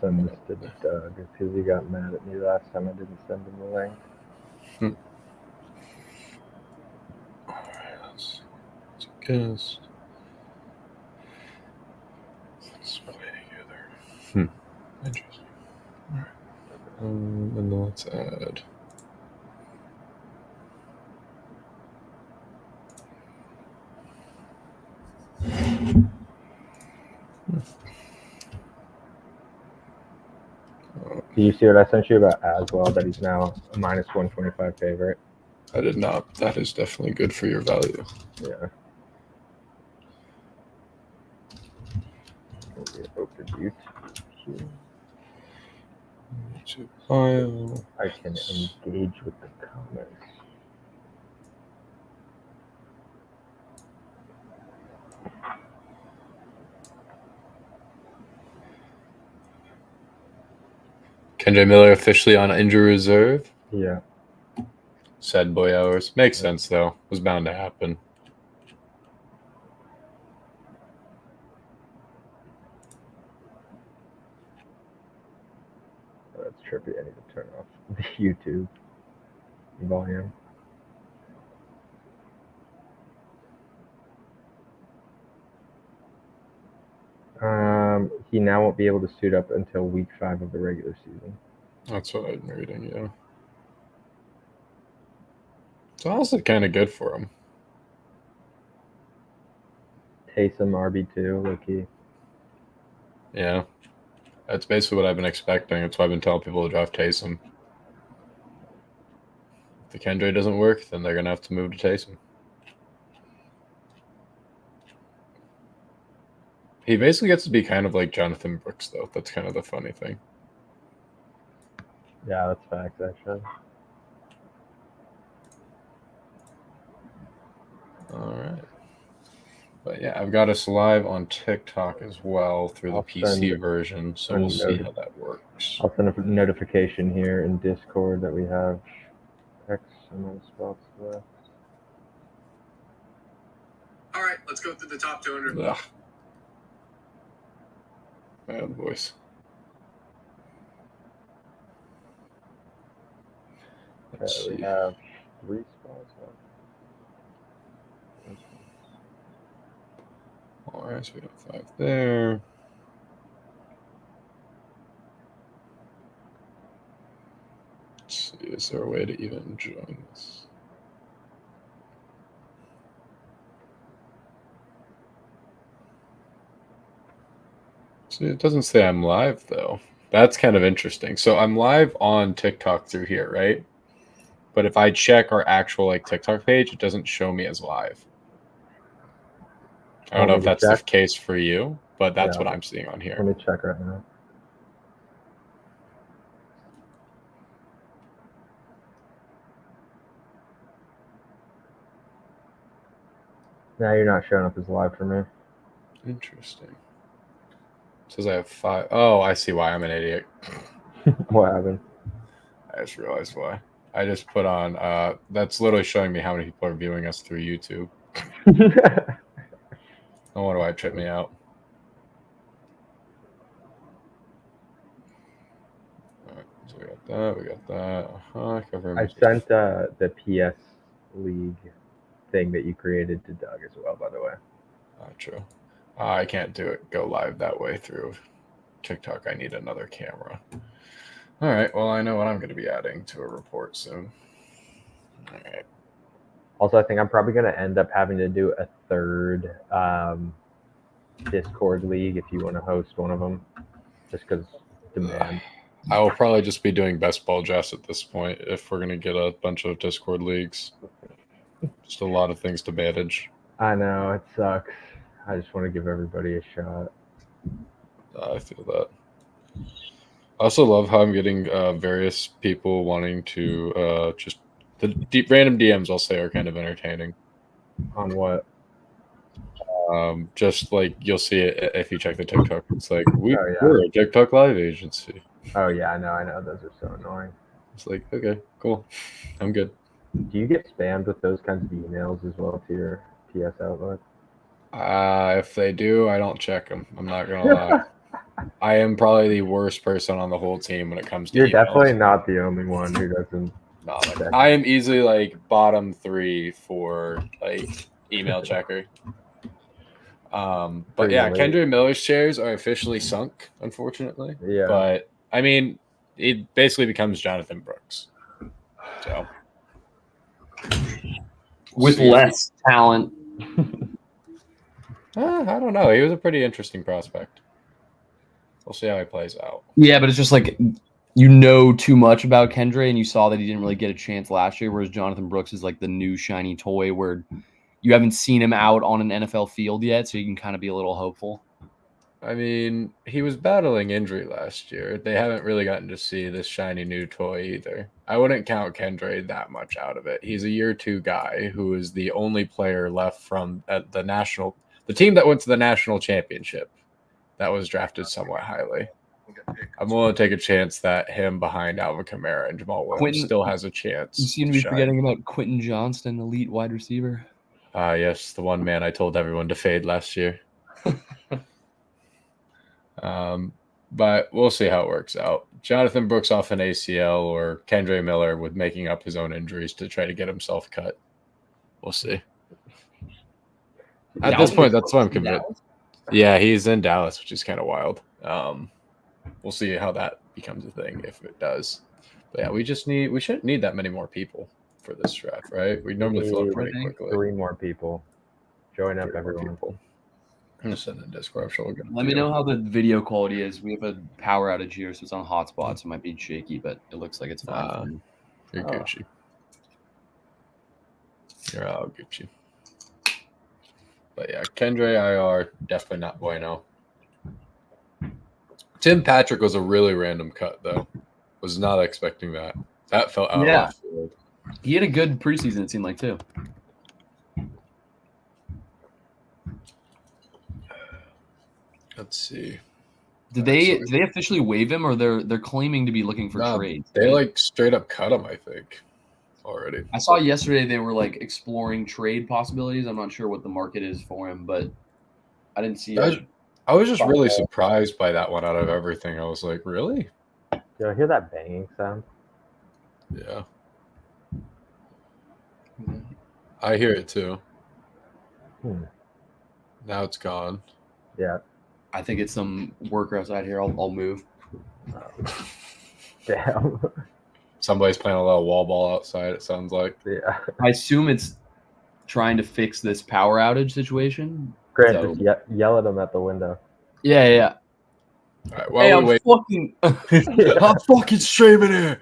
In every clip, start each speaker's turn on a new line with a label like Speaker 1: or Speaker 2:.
Speaker 1: send this to Doug because he got mad at me last time I didn't send him the link.
Speaker 2: Let's guess. Let's play together. Interesting. All right. And then let's add.
Speaker 1: Do you see what I sent you about Aswell, that he's now a minus 125 favorite?
Speaker 2: I did not. That is definitely good for your value.
Speaker 1: Yeah. Open YouTube here.
Speaker 2: YouTube file.
Speaker 1: I can engage with the comments.
Speaker 2: Kendre Miller officially on injury reserve.
Speaker 1: Yeah.
Speaker 2: Sad boy hours. Makes sense, though. Was bound to happen.
Speaker 1: Oh, that's trippy. I need to turn off the YouTube volume. He now won't be able to suit up until week 5 of the regular season.
Speaker 2: That's what I'm reading, yeah. It's also kind of good for him.
Speaker 1: Taysom RB2, low-key.
Speaker 2: Yeah. That's basically what I've been expecting. That's why I've been telling people to draft Taysom. If the Kendre doesn't work, then they're going to have to move to Taysom. He basically gets to be kind of like Jonathan Brooks, though. That's kind of the funny thing.
Speaker 1: Yeah, that's facts, actually.
Speaker 2: All right. But yeah, I've got us live on TikTok as well through the PC version, so we'll see how that works.
Speaker 1: I'll send a notification here in Discord that we have X amount of spots left.
Speaker 3: All right, let's go through the top 200.
Speaker 2: Ugh. Bad voice.
Speaker 1: Okay, we have 3 spots left.
Speaker 2: All right, so we got 5 there. Let's see, is there a way to even join this? See, it doesn't say I'm live, though. That's kind of interesting. So I'm live on TikTok through here, right? But if I check our actual TikTok page, it doesn't show me as live. I don't know if that's the case for you, but that's what I'm seeing on here.
Speaker 1: Let me check right now. Now you're not showing up as live for me.
Speaker 2: Interesting. It says I have 5. Oh, I see why. I'm an idiot.
Speaker 1: What happened?
Speaker 2: I just realized why. I just put on, that's literally showing me how many people are viewing us through YouTube. No wonder why it tripped me out. All right, so we got that. We got that.
Speaker 1: I sent the PS League thing that you created to Doug as well, by the way.
Speaker 2: True. I can't do it. Go live that way through TikTok. I need another camera. All right. Well, I know what I'm going to be adding to a report soon. All right.
Speaker 1: Also, I think I'm probably going to end up having to do a third Discord league if you want to host one of them, just because demand.
Speaker 2: I will probably just be doing best ball drafts at this point if we're going to get a bunch of Discord leagues. Just a lot of things to manage.
Speaker 1: I know, it sucks. I just want to give everybody a shot.
Speaker 2: I feel that. I also love how I'm getting various people wanting to just the random DMs I'll say are kind of entertaining.
Speaker 1: On what?
Speaker 2: Just like you'll see it if you check the TikTok. It's like we're a TikTok live agency.
Speaker 1: Oh yeah, I know. Those are so annoying.
Speaker 2: It's like, okay, cool. I'm good.
Speaker 1: Do you get spammed with those kinds of emails as well to your PS Outlook?
Speaker 2: If they do, I don't check them. I'm not gonna lie. I am probably the worst person on the whole team when it comes to
Speaker 1: You're
Speaker 2: emails.
Speaker 1: definitely not the only one who doesn't.
Speaker 2: No, like, I am easily like bottom 3 for like email checker. But
Speaker 1: Pretty
Speaker 2: yeah,
Speaker 1: late.
Speaker 2: Kendra Miller's shares are officially sunk, unfortunately.
Speaker 1: Yeah.
Speaker 2: But I mean, it basically becomes Jonathan Brooks. So
Speaker 4: With
Speaker 2: see.
Speaker 4: less talent.
Speaker 2: I don't know. He was a pretty interesting prospect. We'll see how he plays out.
Speaker 4: Yeah, but it's just like you know too much about Kendra, and you saw that he didn't really get a chance last year, whereas Jonathan Brooks is like the new shiny toy where you haven't seen him out on an NFL field yet, so you can kind of be a little hopeful.
Speaker 2: I mean, he was battling injury last year. They haven't really gotten to see this shiny new toy either. I wouldn't count Kendra that much out of it. He's a year 2 guy who is the only player left from the team that went to the national championship that was drafted somewhat highly. I'm willing to take a chance that him behind Alvin Kamara and Jamal Williams still has a chance.
Speaker 4: You seem to be forgetting about Quentin Johnston, elite wide receiver.
Speaker 2: Yes, the one man I told everyone to fade last year. But we'll see how it works out. Jonathan Brooks off an ACL or Kendre Miller with making up his own injuries to try to get himself cut. We'll see. At this point, that's what I'm convinced. Yeah, he's in Dallas, which is kind of wild. We'll see how that becomes a thing if it does. But yeah, we shouldn't need that many more people for this draft, right? We normally fill up pretty quickly.
Speaker 1: 3 more people. Join up, everyone.
Speaker 2: I'm gonna send it in Discord. I'm sure we'll get
Speaker 4: Let me know how the video quality is. We have a power outage here, so it's on hotspot, so it might be shaky, but it looks like it's fine.
Speaker 2: You're Gucci. You're all Gucci. But yeah, Kendre IR, definitely not bueno. Tim Patrick was a really random cut, though. Was not expecting that. That felt out of left field.
Speaker 4: He had a good preseason, it seemed like, too.
Speaker 2: Let's see.
Speaker 4: Did they officially waive him, or they're claiming to be looking for trades?
Speaker 2: They like straight up cut him, I think, already.
Speaker 4: I saw yesterday they were like exploring trade possibilities. I'm not sure what the market is for him, but I didn't see it.
Speaker 2: I was just really surprised by that one out of everything. I was like, really?
Speaker 1: Did I hear that banging sound?
Speaker 2: Yeah. I hear it too. Now it's gone.
Speaker 1: Yeah.
Speaker 4: I think it's some worker outside here. I'll move.
Speaker 1: Damn.
Speaker 2: Somebody's playing a little wall ball outside, it sounds like.
Speaker 1: Yeah.
Speaker 4: I assume it's trying to fix this power outage situation.
Speaker 1: Grant,
Speaker 4: So-
Speaker 1: just yell at him at the window.
Speaker 4: Yeah.
Speaker 2: All right, while we wait.
Speaker 4: I'm fucking streaming here.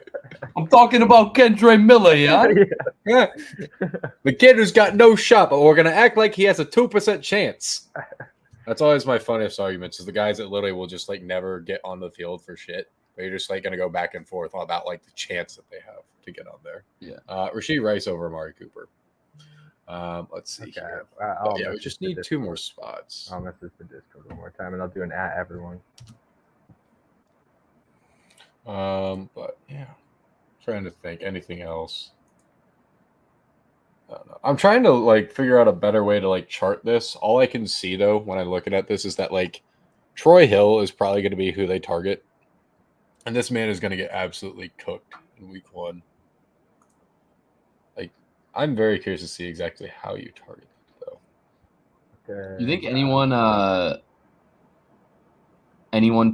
Speaker 4: I'm talking about Kendre Miller, yeah?
Speaker 2: Yeah. The kid who's got no shot, but we're going to act like he has a 2% chance. That's always my funniest arguments is the guys that literally will just like never get on the field for shit. They're just like going to go back and forth about like the chance that they have to get on there.
Speaker 4: Yeah.
Speaker 2: Rasheed Rice over Amari Cooper. Let's see here. We just need 2 more spots.
Speaker 1: I'll message the Discord one more time, and I'll do an at everyone.
Speaker 2: But yeah, trying to think anything else. I don't know. I'm trying to like figure out a better way to like chart this. All I can see though when I'm looking at this is that like Troy Hill is probably going to be who they target, and this man is going to get absolutely cooked in week 1. Like, I'm very curious to see exactly how you target it, though.
Speaker 4: You think anyone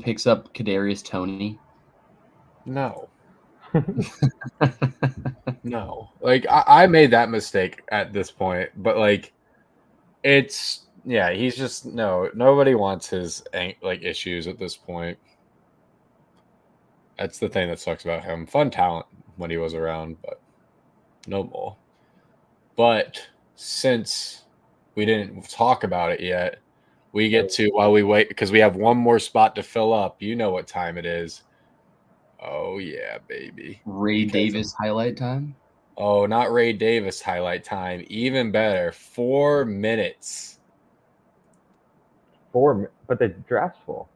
Speaker 4: picks up Kadarius Toney?
Speaker 2: No. No. Like, I made that mistake at this point, but like, he's just nobody wants his like issues at this point. That's the thing that sucks about him. Fun talent when he was around, but no more. But since we didn't talk about it yet, we get to, while we wait, because we have one more spot to fill up. You know what time it is. Oh, yeah, baby.
Speaker 4: Ray Davis highlight time?
Speaker 2: Oh, not Ray Davis highlight time. Even better. 4 minutes.
Speaker 1: 4, but the draft's full.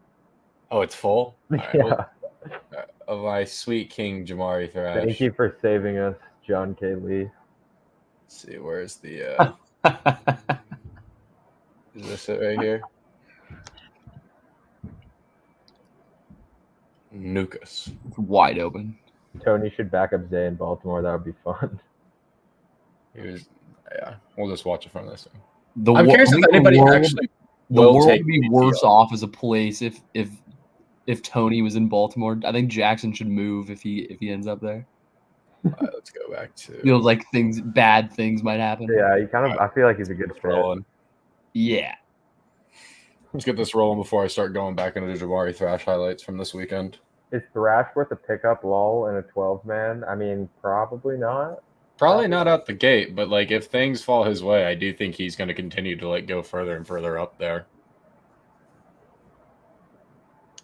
Speaker 2: Oh, it's full? All right,
Speaker 1: Yeah.
Speaker 2: of my sweet king, Jamari Thrash.
Speaker 1: Thank you for saving us, John K. Lee.
Speaker 2: Let's see, where's the is this it right here? Nukas.
Speaker 4: It's wide open.
Speaker 1: Tony should back up Zay in Baltimore. That would be fun.
Speaker 2: Yeah, we'll just watch it from this thing.
Speaker 4: The
Speaker 2: I'm
Speaker 4: wo-
Speaker 2: curious
Speaker 4: I
Speaker 2: if
Speaker 4: think
Speaker 2: anybody
Speaker 4: the world,
Speaker 2: actually
Speaker 4: the
Speaker 2: will
Speaker 4: world
Speaker 2: take
Speaker 4: would be
Speaker 2: PTO.
Speaker 4: worse off as a place if Tony was in Baltimore. I think Jackson should move if he ends up there.
Speaker 2: All right, let's go back to
Speaker 4: Feels like bad things might happen.
Speaker 1: Yeah, he kind of. I feel like he's a good fit.
Speaker 2: rolling.
Speaker 4: Yeah.
Speaker 2: Let's get this rolling before I start going back into Jabari Thrash highlights from this weekend.
Speaker 1: Is Thrash worth a pickup lull in a 12-man? I mean, probably not.
Speaker 2: Probably not out the gate, but like if things fall his way, I do think he's going to continue to like go further and further up there.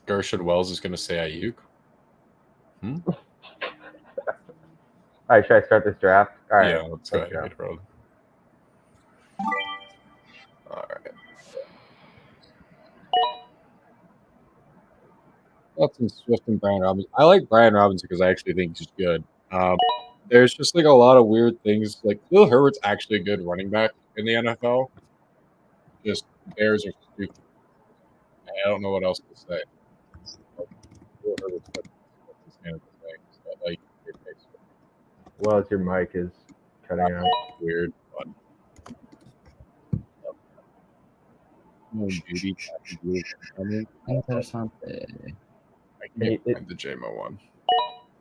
Speaker 2: Gershon Wells is going to say Ayuk.
Speaker 1: All right, should I start this draft? All right.
Speaker 2: Yeah, let's go
Speaker 1: let's
Speaker 2: ahead and get rolling. All right. Got some Swift and Brian Robinson. I like Brian Robinson because I actually think he's good. There's just like a lot of weird things. Like Will Herbert's actually a good running back in the NFL. Just Bears are stupid. I don't know what else to say. Will Herbert's good. That's his name of the thing. So, like, it makes it
Speaker 1: Well, as your mic is cutting out.
Speaker 2: weird. But Judy,
Speaker 4: Interessante.
Speaker 2: I can't find the JMO one.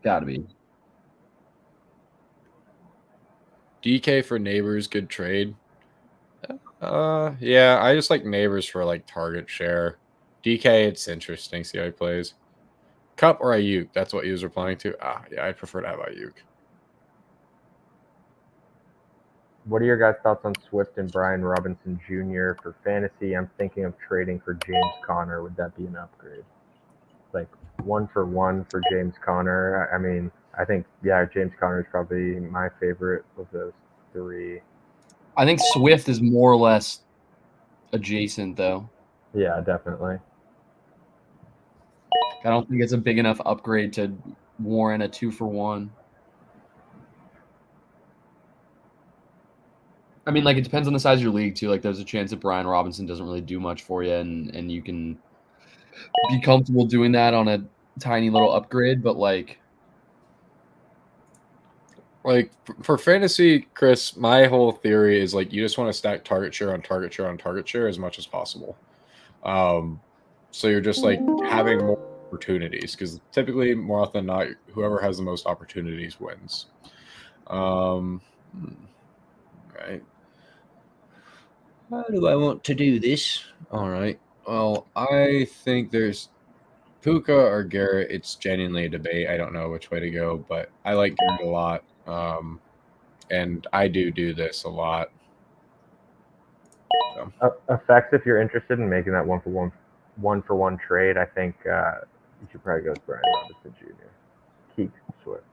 Speaker 4: Gotta be.
Speaker 2: DK for Neighbors, good trade. Yeah, I just like Neighbors for like target share. DK, it's interesting. See how he plays. Cup or Ayuk? That's what he was replying to. Yeah, I prefer to have Ayuk.
Speaker 1: What are your guys' thoughts on Swift and Brian Robinson Jr. for fantasy? I'm thinking of trading for James Conner. Would that be an upgrade? Like 1-for-1 for James Conner. I mean, I think James Conner is probably my favorite of those three.
Speaker 4: I think Swift is more or less adjacent, though.
Speaker 1: Yeah, definitely.
Speaker 4: I don't think it's a big enough upgrade to warrant a 2-for-1. I mean, like, it depends on the size of your league, too. Like, there's a chance that Brian Robinson doesn't really do much for you, and you can be comfortable doing that on a tiny little upgrade, but, like
Speaker 2: for fantasy, Chris, my whole theory is like you just want to stack target share on target share on target share as much as possible. So you're just like having more opportunities because typically, more often than not, whoever has the most opportunities wins. Right. How do I want to do this? All right. Well, I think there's Puka or Garrett. It's genuinely a debate. I don't know which way to go, but I like Garrett a lot. And I do this a lot. So.
Speaker 1: Effects, if you're interested in making that 1-for-1 trade, I think you should probably go with Brian Robinson Jr. Keep Swift.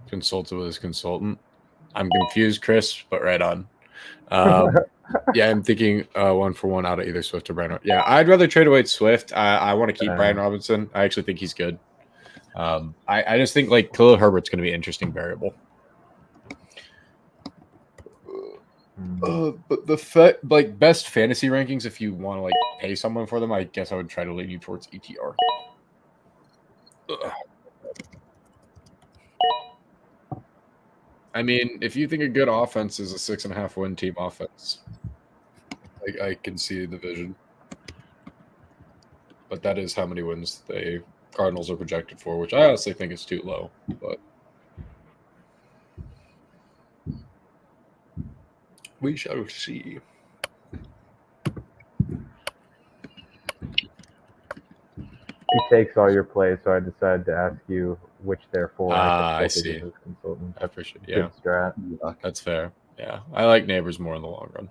Speaker 2: Consulted with his consultant. I'm confused, Chris, but right on. Yeah, I'm thinking 1-for-1 out of either Swift or Brian. Yeah, I'd rather trade away Swift. I want to keep Brian Robinson. I actually think he's good. I just think like Khalil Herbert's going to be an interesting variable. But the best fantasy rankings, if you want to like pay someone for them, I guess I would try to lean you towards ETR. I mean, if you think a good offense is a 6.5 win team offense, I can see the vision. But that is how many wins the Cardinals are projected for, which I honestly think is too low. But we shall see.
Speaker 1: He takes all your plays, so I decided to ask you which therefore
Speaker 2: I see.
Speaker 1: As consultant.
Speaker 2: I appreciate it.
Speaker 1: Good strat.
Speaker 2: That's fair. Yeah, I like Neighbors more in the long run.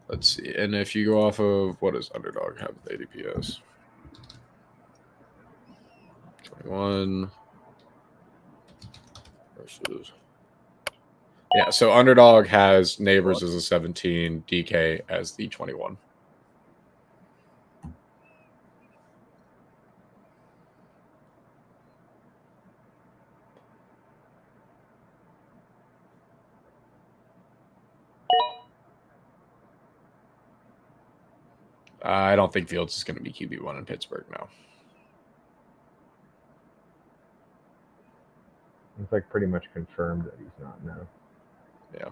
Speaker 2: Let's see. And if you go off of what does Underdog have with ADPS? 21 versus. Yeah, so Underdog has Neighbors as a 17, DK as the 21. I don't think Fields is going to be QB1 in Pittsburgh now.
Speaker 1: It's like pretty much confirmed that he's not now.
Speaker 2: Yeah.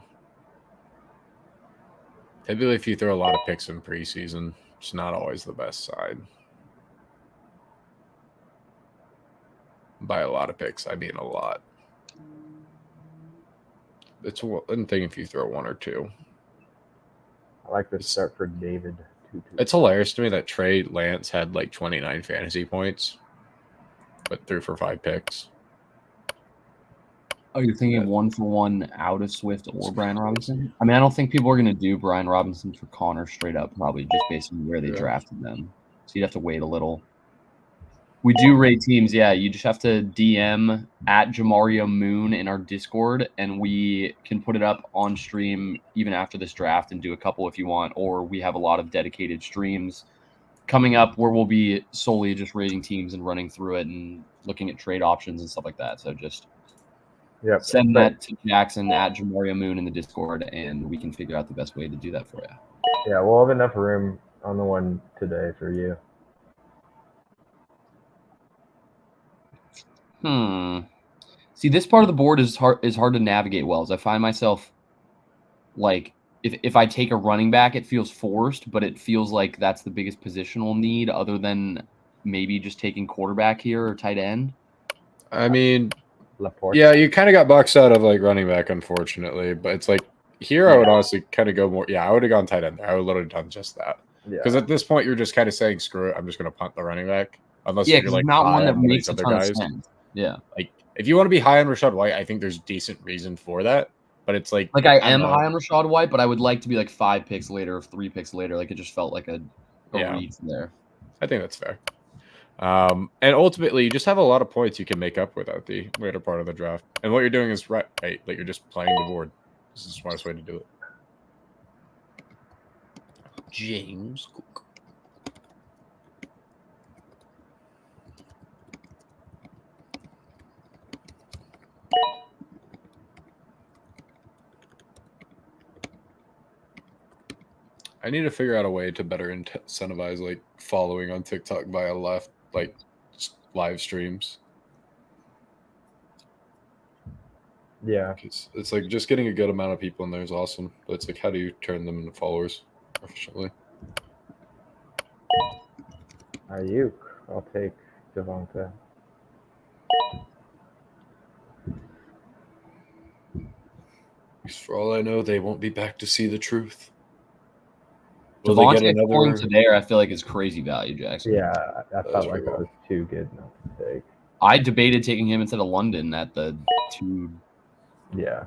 Speaker 2: Typically, if you throw a lot of picks in preseason, it's not always the best side. By a lot of picks, I mean a lot. It's one thing if you throw one or two.
Speaker 1: I like the start for David.
Speaker 2: It's hilarious to me that Trey Lance had like 29 fantasy points, but threw for 5 picks.
Speaker 4: Oh, you're thinking 1-for-1 out of Swift or Brian Robinson? I mean, I don't think people are going to do Brian Robinson for Connor straight up, probably just based on where they drafted them. So you'd have to wait a little. We do rate teams, yeah. You just have to DM at Jamario Moon in our Discord, and we can put it up on stream even after this draft and do a couple if you want, or we have a lot of dedicated streams coming up where we'll be solely just rating teams and running through it and looking at trade options and stuff like that. So just send that to Jackson at Jamario Moon in the Discord, and we can figure out the best way to do that for you.
Speaker 1: Yeah, we'll have enough room on the one today for you.
Speaker 4: See, this part of the board is hard to navigate well. As I find myself like if I take a running back, it feels forced, but it feels like that's the biggest positional need other than maybe just taking quarterback here or tight end.
Speaker 2: I mean,
Speaker 1: Laporte.
Speaker 2: Yeah, you kind of got boxed out of like running back, unfortunately. But it's like here, I would honestly kind of go more. Yeah, I would have gone tight end there. I would literally done just that. Because at this point, you're just kind of saying, "Screw it, I'm just going to punt the running back." Unless you're like
Speaker 4: not one that
Speaker 2: on
Speaker 4: makes a
Speaker 2: other
Speaker 4: ton
Speaker 2: guys.
Speaker 4: of sense. Yeah,
Speaker 2: like if you want to be high on Rachaad White, I think there's decent reason for that. But it's like
Speaker 4: I am high on Rachaad White, but I would like to be like 5 picks later or 3 picks later. Like it just felt like a reach there.
Speaker 2: I think that's fair. And ultimately, you just have a lot of points you can make up without the later part of the draft. And what you're doing is right. Like you're just playing the board. This is the smartest way to do it. James Cook. I need to figure out a way to better incentivize like following on TikTok via live streams.
Speaker 1: Yeah.
Speaker 2: It's like just getting a good amount of people in there is awesome. But it's like, how do you turn them into followers efficiently?
Speaker 1: Ayuk. I'll take Devonta.
Speaker 2: For all I know, they won't be back to see the truth.
Speaker 4: Devontae going to there, I feel like is crazy value, Jackson.
Speaker 1: Yeah, I felt like that was too good not to take.
Speaker 4: I debated taking him instead of London at the 2-9.
Speaker 2: Yeah,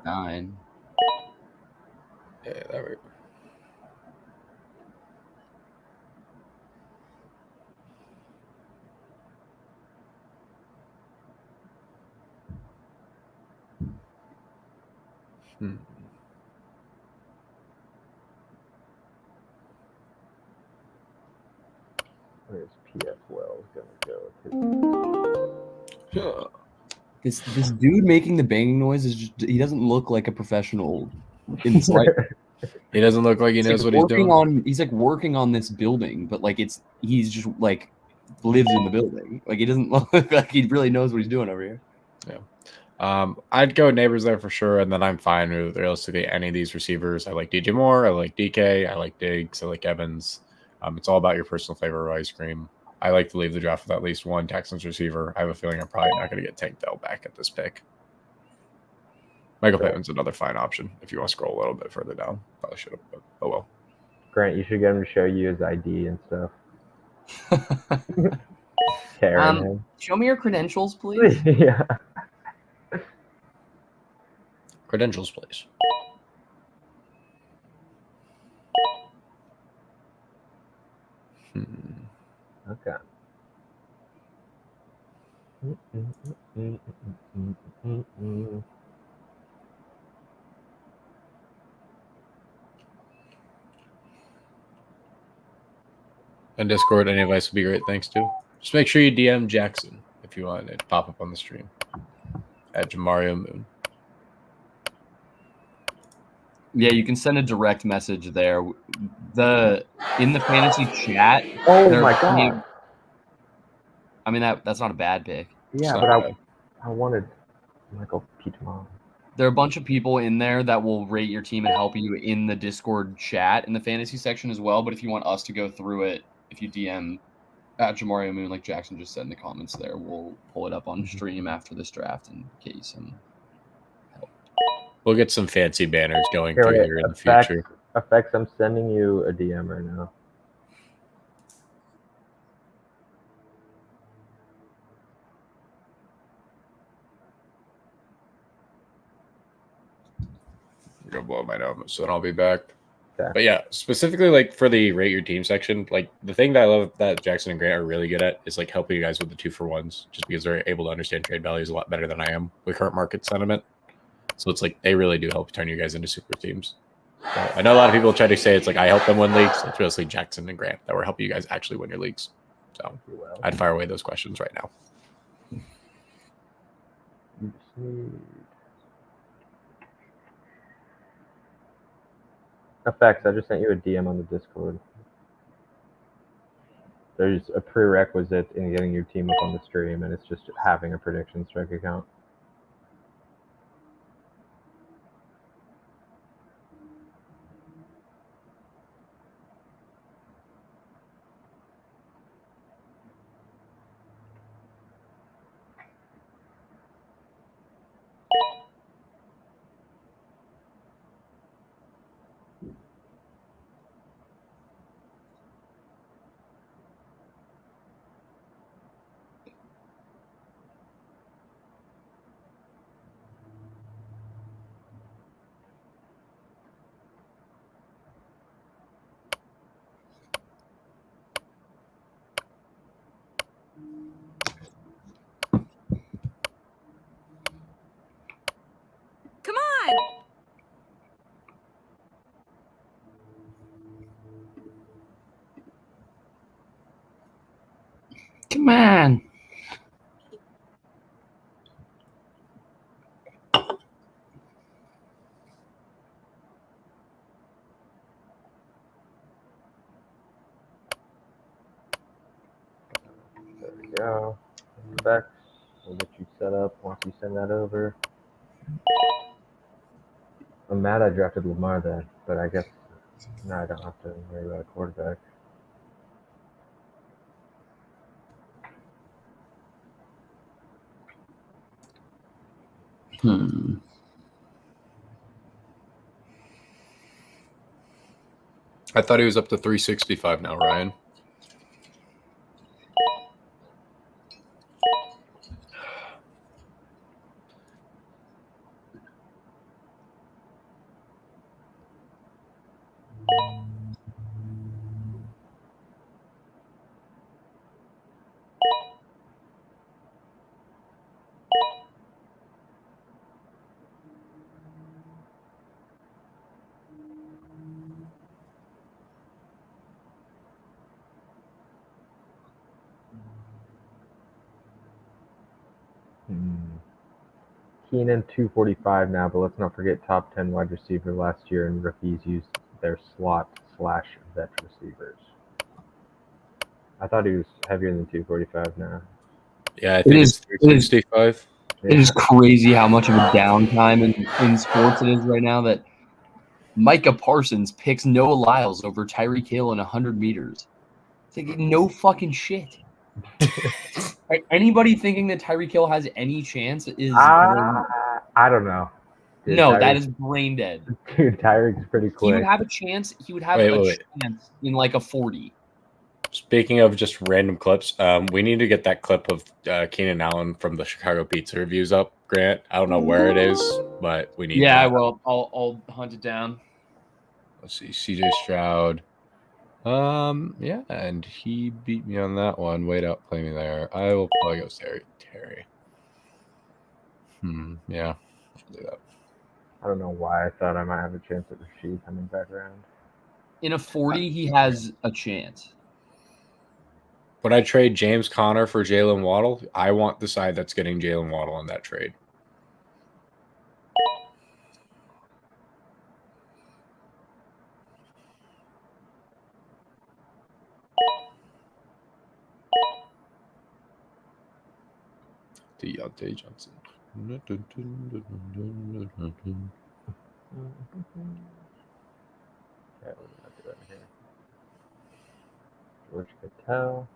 Speaker 2: that right.
Speaker 1: Where's P.F. Wells gonna
Speaker 4: go? This dude making the banging noise is just—he doesn't look like a professional in the slightest.
Speaker 2: He doesn't look like he knows what he's doing.
Speaker 4: He's like working on this building, but like he's just like lives in the building. Like he doesn't look like he really knows what he's doing over here.
Speaker 2: Yeah. I'd go Neighbors there for sure, and then I'm fine with realistically any of these receivers. I like DJ Moore, I like DK, I like Diggs, I like Evans. It's all about your personal flavor of ice cream. I like to leave the draft with at least one Texans receiver. I have a feeling I'm probably not going to get Tank Dell back at this pick. Michael Pittman's another fine option if you want to scroll a little bit further down. Probably should have, but oh well.
Speaker 1: Grant, you should get him to show you his ID and stuff. Karen,
Speaker 4: show me your credentials, please.
Speaker 1: Yeah.
Speaker 2: Credentials, please.
Speaker 1: Okay.
Speaker 2: And Discord, any advice would be great. Thanks too. Just make sure you DM Jackson if you want it to pop up on the stream at Jamario Moon.
Speaker 4: Yeah, you can send a direct message there. In the fantasy chat.
Speaker 1: Oh
Speaker 4: there
Speaker 1: my
Speaker 4: are plenty of-
Speaker 1: god.
Speaker 4: I mean that's not a bad pick.
Speaker 1: Yeah,
Speaker 2: So,
Speaker 1: but I wanted Michael Pittman.
Speaker 4: There are a bunch of people in there that will rate your team and help you in the Discord chat in the fantasy section as well. But if you want us to go through it, if you DM at Jamario Moon, like Jackson just said in the comments there, we'll pull it up on stream after this draft and get you some help.
Speaker 2: we'll get some fancy banners going
Speaker 1: Here,
Speaker 2: through
Speaker 1: wait,
Speaker 2: here in the future.
Speaker 1: Effects, I'm sending you a DM right now.
Speaker 2: You're gonna blow my nose, so I'll be back.
Speaker 1: Okay.
Speaker 2: But yeah, specifically like for the rate your team section, like the thing that I love that Jackson and Grant are really good at is like helping you guys with the 2-for-1s, just because they're able to understand trade values a lot better than I am with current market sentiment. So it's like they really do help turn you guys into super teams. So I know a lot of people try to say it's like I help them win leagues. It's mostly Jackson and Grant that were helping you guys actually win your leagues. So
Speaker 1: Well,
Speaker 2: I'd fire away those questions right now.
Speaker 1: you just need effects. I just sent you a DM on the Discord. There's a prerequisite in getting your team up on the stream, and it's just having a prediction strike account.
Speaker 5: Come on!
Speaker 4: Come on.
Speaker 1: There we go. Effects. We'll get you set up once you send that over. I'm mad I drafted Lamar then, but I guess now I don't have to worry about a quarterback.
Speaker 2: I thought he was up to 365 now, Ryan.
Speaker 1: Keenan 245 now, but let's not forget top 10 wide receiver last year, and rookies used their slot/vet receivers. I thought he was heavier than 245 now.
Speaker 2: Yeah, I think
Speaker 4: is-
Speaker 2: it's 365.
Speaker 4: It is crazy how much of a downtime in sports it is right now that Micah Parsons picks Noah Lyles over Tyreek Hill in 100 meters. It's like, no fucking shit. Anybody thinking that Tyreek Hill has any chance is
Speaker 1: I don't know. Dude,
Speaker 4: no,
Speaker 1: Tyreek-
Speaker 4: that is brain dead.
Speaker 1: Dude, Tyreek's pretty
Speaker 4: He
Speaker 1: quick.
Speaker 4: would have a chance. He would have
Speaker 2: Wait,
Speaker 4: a
Speaker 2: wait.
Speaker 4: chance in like a 40.
Speaker 2: Speaking of just random clips, we need to get that clip of Keenan Allen from the Chicago Pizza Reviews up, Grant. I don't know where it is, but we need
Speaker 4: Yeah, I
Speaker 2: that.
Speaker 4: will. I'll hunt it down.
Speaker 2: Let's see, CJ Stroud. Yeah, and he beat me on that one. Wait out, play me there. I will probably go Terry. Yeah, I'll do that.
Speaker 1: I don't know why I thought I might have a chance at Rashid coming back around.
Speaker 4: In a 40, he has a chance.
Speaker 2: When I trade James Conner for Jalen Waddle, I want the side that's getting Jalen Waddle in that trade. Deontay Johnson.
Speaker 1: Okay, what am I doing here? George Patel.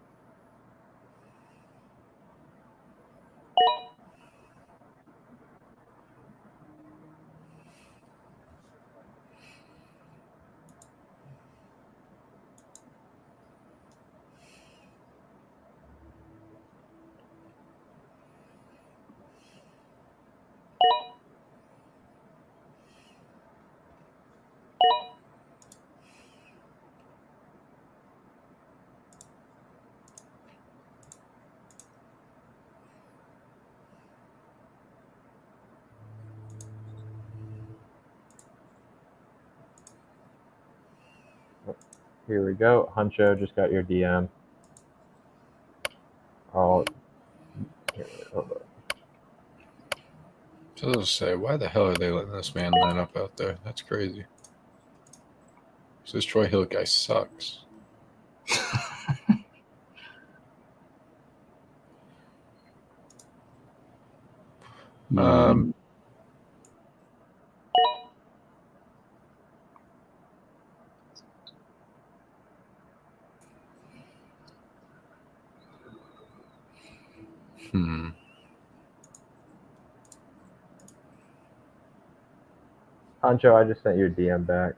Speaker 1: Here we go. Huncho just got your DM. Oh, here, hold on.
Speaker 2: So I was say, why the hell are they letting this man line up out there? That's crazy. This Troy Hill guy sucks. Um, hmm.
Speaker 1: Huncho, I just sent you a DM back.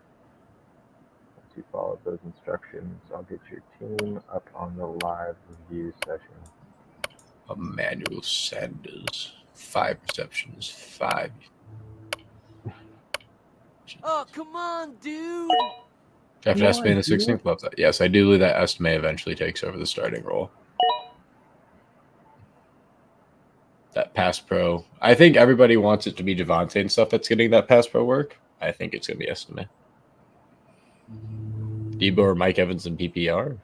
Speaker 1: Once you follow those instructions, I'll get your team up on the live review session.
Speaker 2: Emmanuel Sanders. 5 receptions. 5.
Speaker 6: Oh, come on, dude.
Speaker 2: Jeff
Speaker 1: Come
Speaker 2: Estime in
Speaker 1: on,
Speaker 2: the 16th loves that. Yes, I do believe that Estime eventually takes over the starting role. That pass pro. I think everybody wants it to be Javonte and stuff that's getting that pass pro work. I think it's going to be Estime. Debo or Mike Evans in PPR?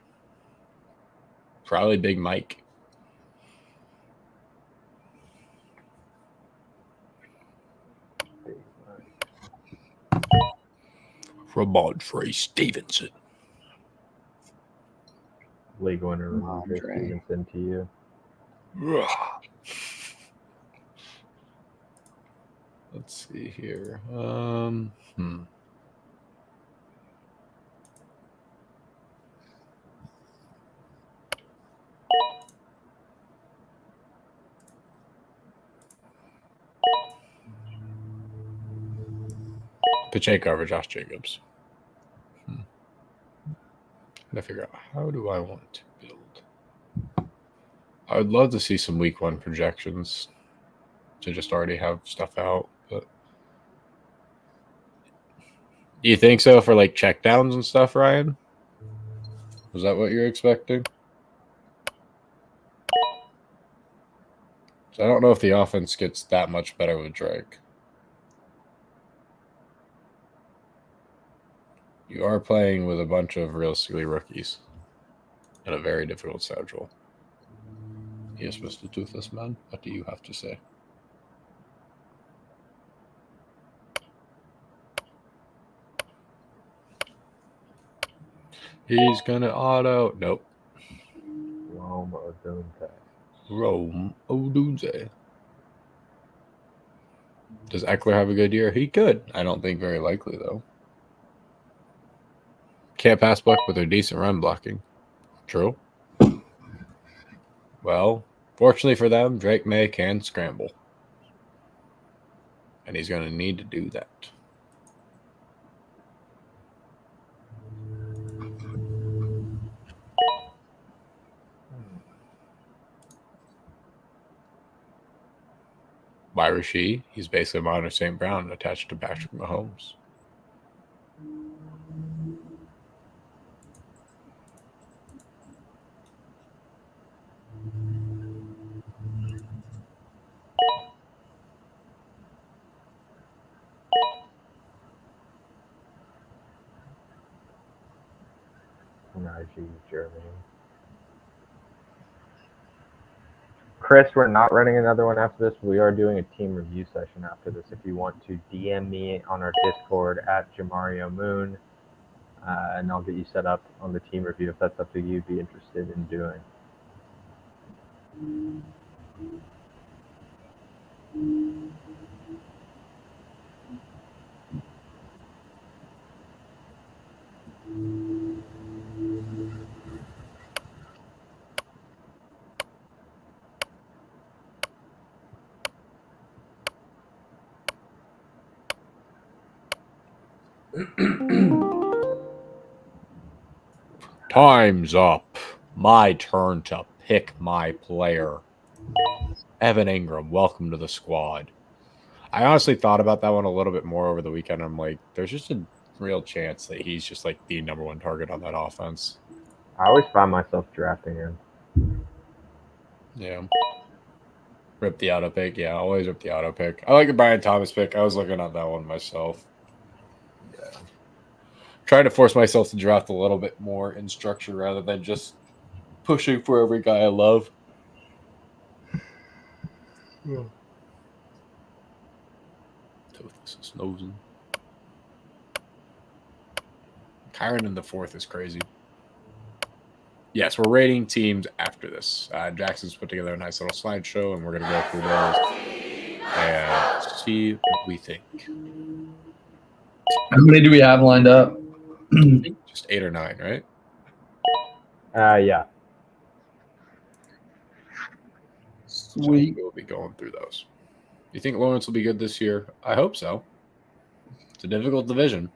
Speaker 2: Probably Big Mike. Ramondre Stevenson.
Speaker 1: League winner
Speaker 4: Ramondre.
Speaker 1: Ramondre Stevenson to you.
Speaker 2: Let's see here. Pacheco over Josh Jacobs. Gotta figure out, how do I want to build? I would love to see some week 1 projections to just already have stuff out. But do you think so for like checkdowns and stuff, Ryan? Was that what you're expecting? So I don't know if the offense gets that much better with Drake. You are playing with a bunch of realistically rookies in a very difficult schedule. Yes, Mr. Toothless Man, what do you have to say? He's gonna auto. Nope.
Speaker 1: Rome Odunze.
Speaker 2: Rome Odunze. Does Eckler have a good year? He could. I don't think very likely, though. Can't pass block, but they're decent run blocking. True. Well, fortunately for them, Drake May can scramble. And he's going to need to do that. By Rasheed, he's basically Monter St. Brown attached to Patrick Mahomes.
Speaker 1: Najee, Germany. Chris, we're not running another one after this. We are doing a team review session after this. If you want to DM me on our Discord at Jamario Moon, and I'll get you set up on the team review if that's something you'd be interested in doing.
Speaker 2: Time's up. My turn to pick my player. Evan Ingram, welcome to the squad. I honestly thought about that one a little bit more over the weekend. I'm like, there's just a real chance that he's just like the number one target on that offense.
Speaker 1: I always find myself drafting him.
Speaker 2: Yeah. Rip the auto pick. Yeah, always rip the auto pick. I like the Brian Thomas pick. I was looking at that one myself. Yeah. Trying to force myself to draft a little bit more in structure rather than just pushing for every guy I love. Yeah. Tothus is nosing. Kyron in the fourth is crazy. Yes, we're rating teams after this. Jackson's put together a nice little slideshow, and we're going to go through those and see what we think.
Speaker 7: How many do we have lined up?
Speaker 2: I think just 8 or 9, right?
Speaker 1: Yeah.
Speaker 2: So
Speaker 7: Sweet.
Speaker 2: we'll be going through those. You think Lawrence will be good this year? I hope so. It's a difficult division.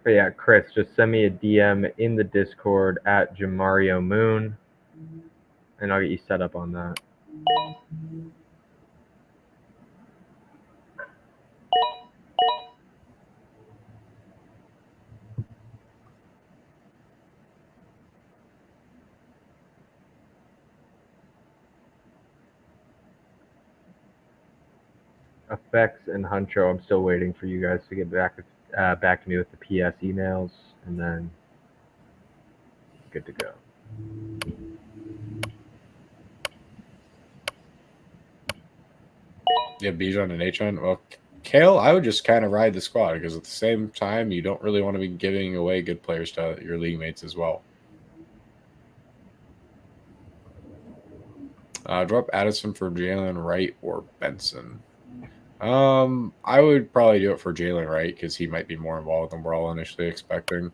Speaker 1: But yeah, Chris, just send me a DM in the Discord at Jamario Moon, and I'll get you set up on that. Effects and Huncho, I'm still waiting for you guys to get back to me with the PS emails, and then good to go.
Speaker 2: Yeah, Bijan and Atron. Well, Kale, I would just kind of ride the squad because at the same time, you don't really want to be giving away good players to your league mates as well. Drop Addison for Jalen Wright or Benson. I would probably do it for Jalen Wright because he might be more involved than we're all initially expecting.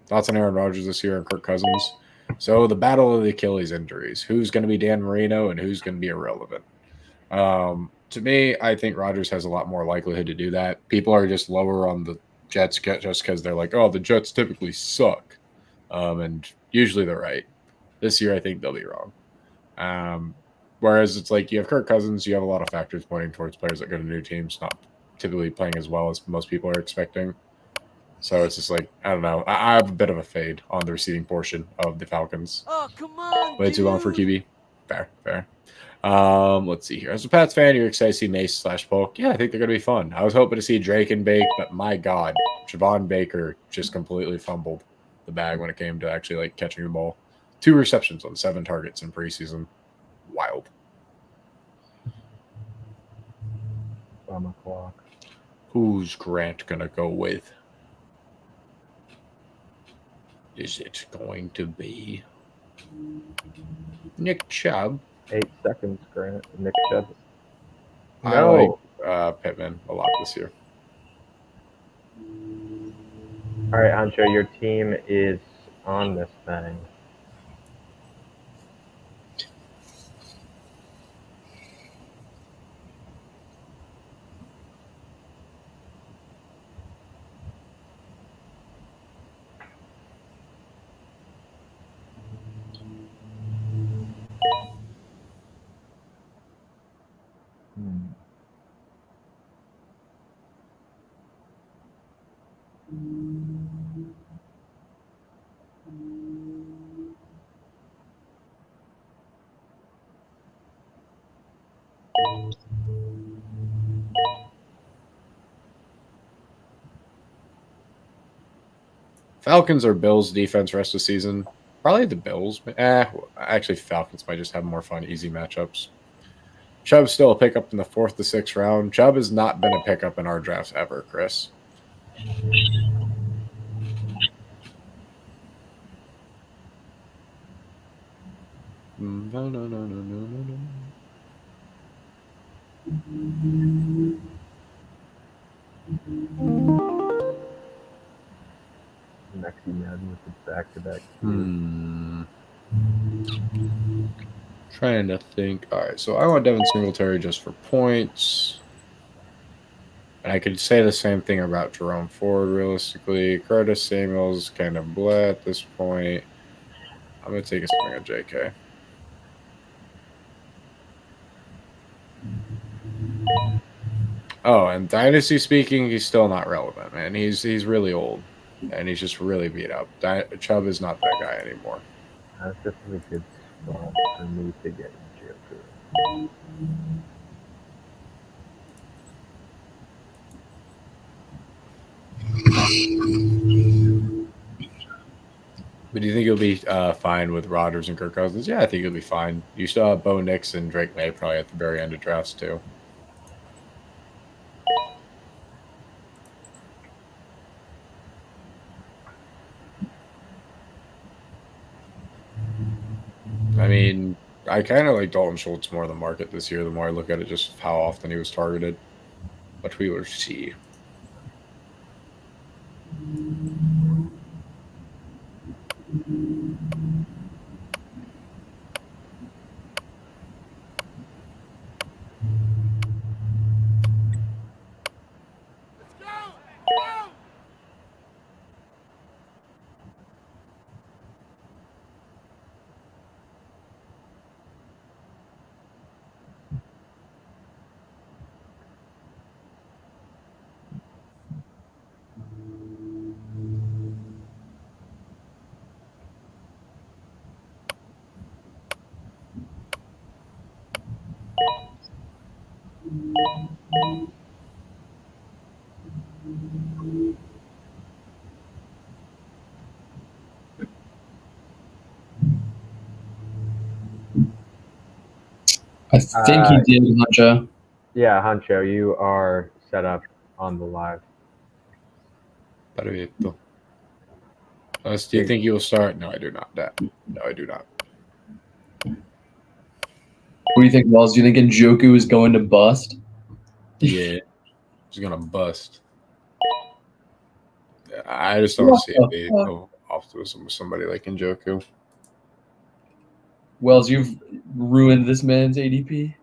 Speaker 2: Thoughts on Aaron Rodgers this year and Kirk Cousins? So the battle of the Achilles injuries. Who's going to be Dan Marino and who's going to be irrelevant? To me, I think Rodgers has a lot more likelihood to do that. People are just lower on the Jets just because they're like, oh, the Jets typically suck. And usually they're right. This year, I think they'll be wrong. Whereas it's like you have Kirk Cousins, you have a lot of factors pointing towards players that go to new teams, not typically playing as well as most people are expecting. So it's just like, I don't know. I have a bit of a fade on the receiving portion of the Falcons.
Speaker 6: Oh, come on,
Speaker 2: Way
Speaker 6: dude.
Speaker 2: too long for QB. Fair. Let's see here. As a Pats fan, you're excited to see Mace/Polk. Yeah, I think they're going to be fun. I was hoping to see Drake and Bake, but my God, Javon Baker just completely fumbled the bag when it came to actually like catching the ball. 2 receptions on 7 targets in preseason. Wild.
Speaker 1: Bum o'clock.
Speaker 2: Who's Grant going to go with? Is it going to be Nick Chubb?
Speaker 1: 8 seconds, Grant. Nick Chubb.
Speaker 2: I
Speaker 1: No.
Speaker 2: like Pittman a lot this year.
Speaker 1: All right, Ancho, your team is on this thing.
Speaker 2: Falcons or Bills defense rest of the season. Probably the Bills. Actually, Falcons might just have more fun, easy matchups. Chubb's still a pickup in the 4th to 6th round. Chubb has not been a pickup in our drafts ever, Chris. No, no, no, no, no, no, no.
Speaker 1: Mexi Madden with the back-to-back.
Speaker 2: Trying to think. All right, so I want Devin Singletary just for points. And I could say the same thing about Jerome Ford, realistically. Curtis Samuel's kind of bleh at this point. I'm going to take a swing at JK. Oh, and dynasty speaking, he's still not relevant, man. He's really old, and he's just really beat up. Chubb is not that guy anymore.
Speaker 1: This is a good spot for me to get Njoku.
Speaker 2: But do you think he'll be fine with Rodgers and Kirk Cousins? Yeah, I think he'll be fine. You still have Bo Nix and Drake May probably at the very end of drafts, too. I mean, I kind of like Dalton Schultz more than market this year. The more I look at it, just how often he was targeted. But we will see.
Speaker 4: I think he did, Huncho.
Speaker 1: Yeah, Huncho, you are set up on the live.
Speaker 2: Perfetto. Do you think you will start? No, I do not. No, I do not.
Speaker 4: What do you think, Wells? Do you think Njoku is going to bust?
Speaker 2: Yeah, he's gonna bust. I just don't see the optimism with somebody like Njoku.
Speaker 4: Wells, you've ruined this man's ADP.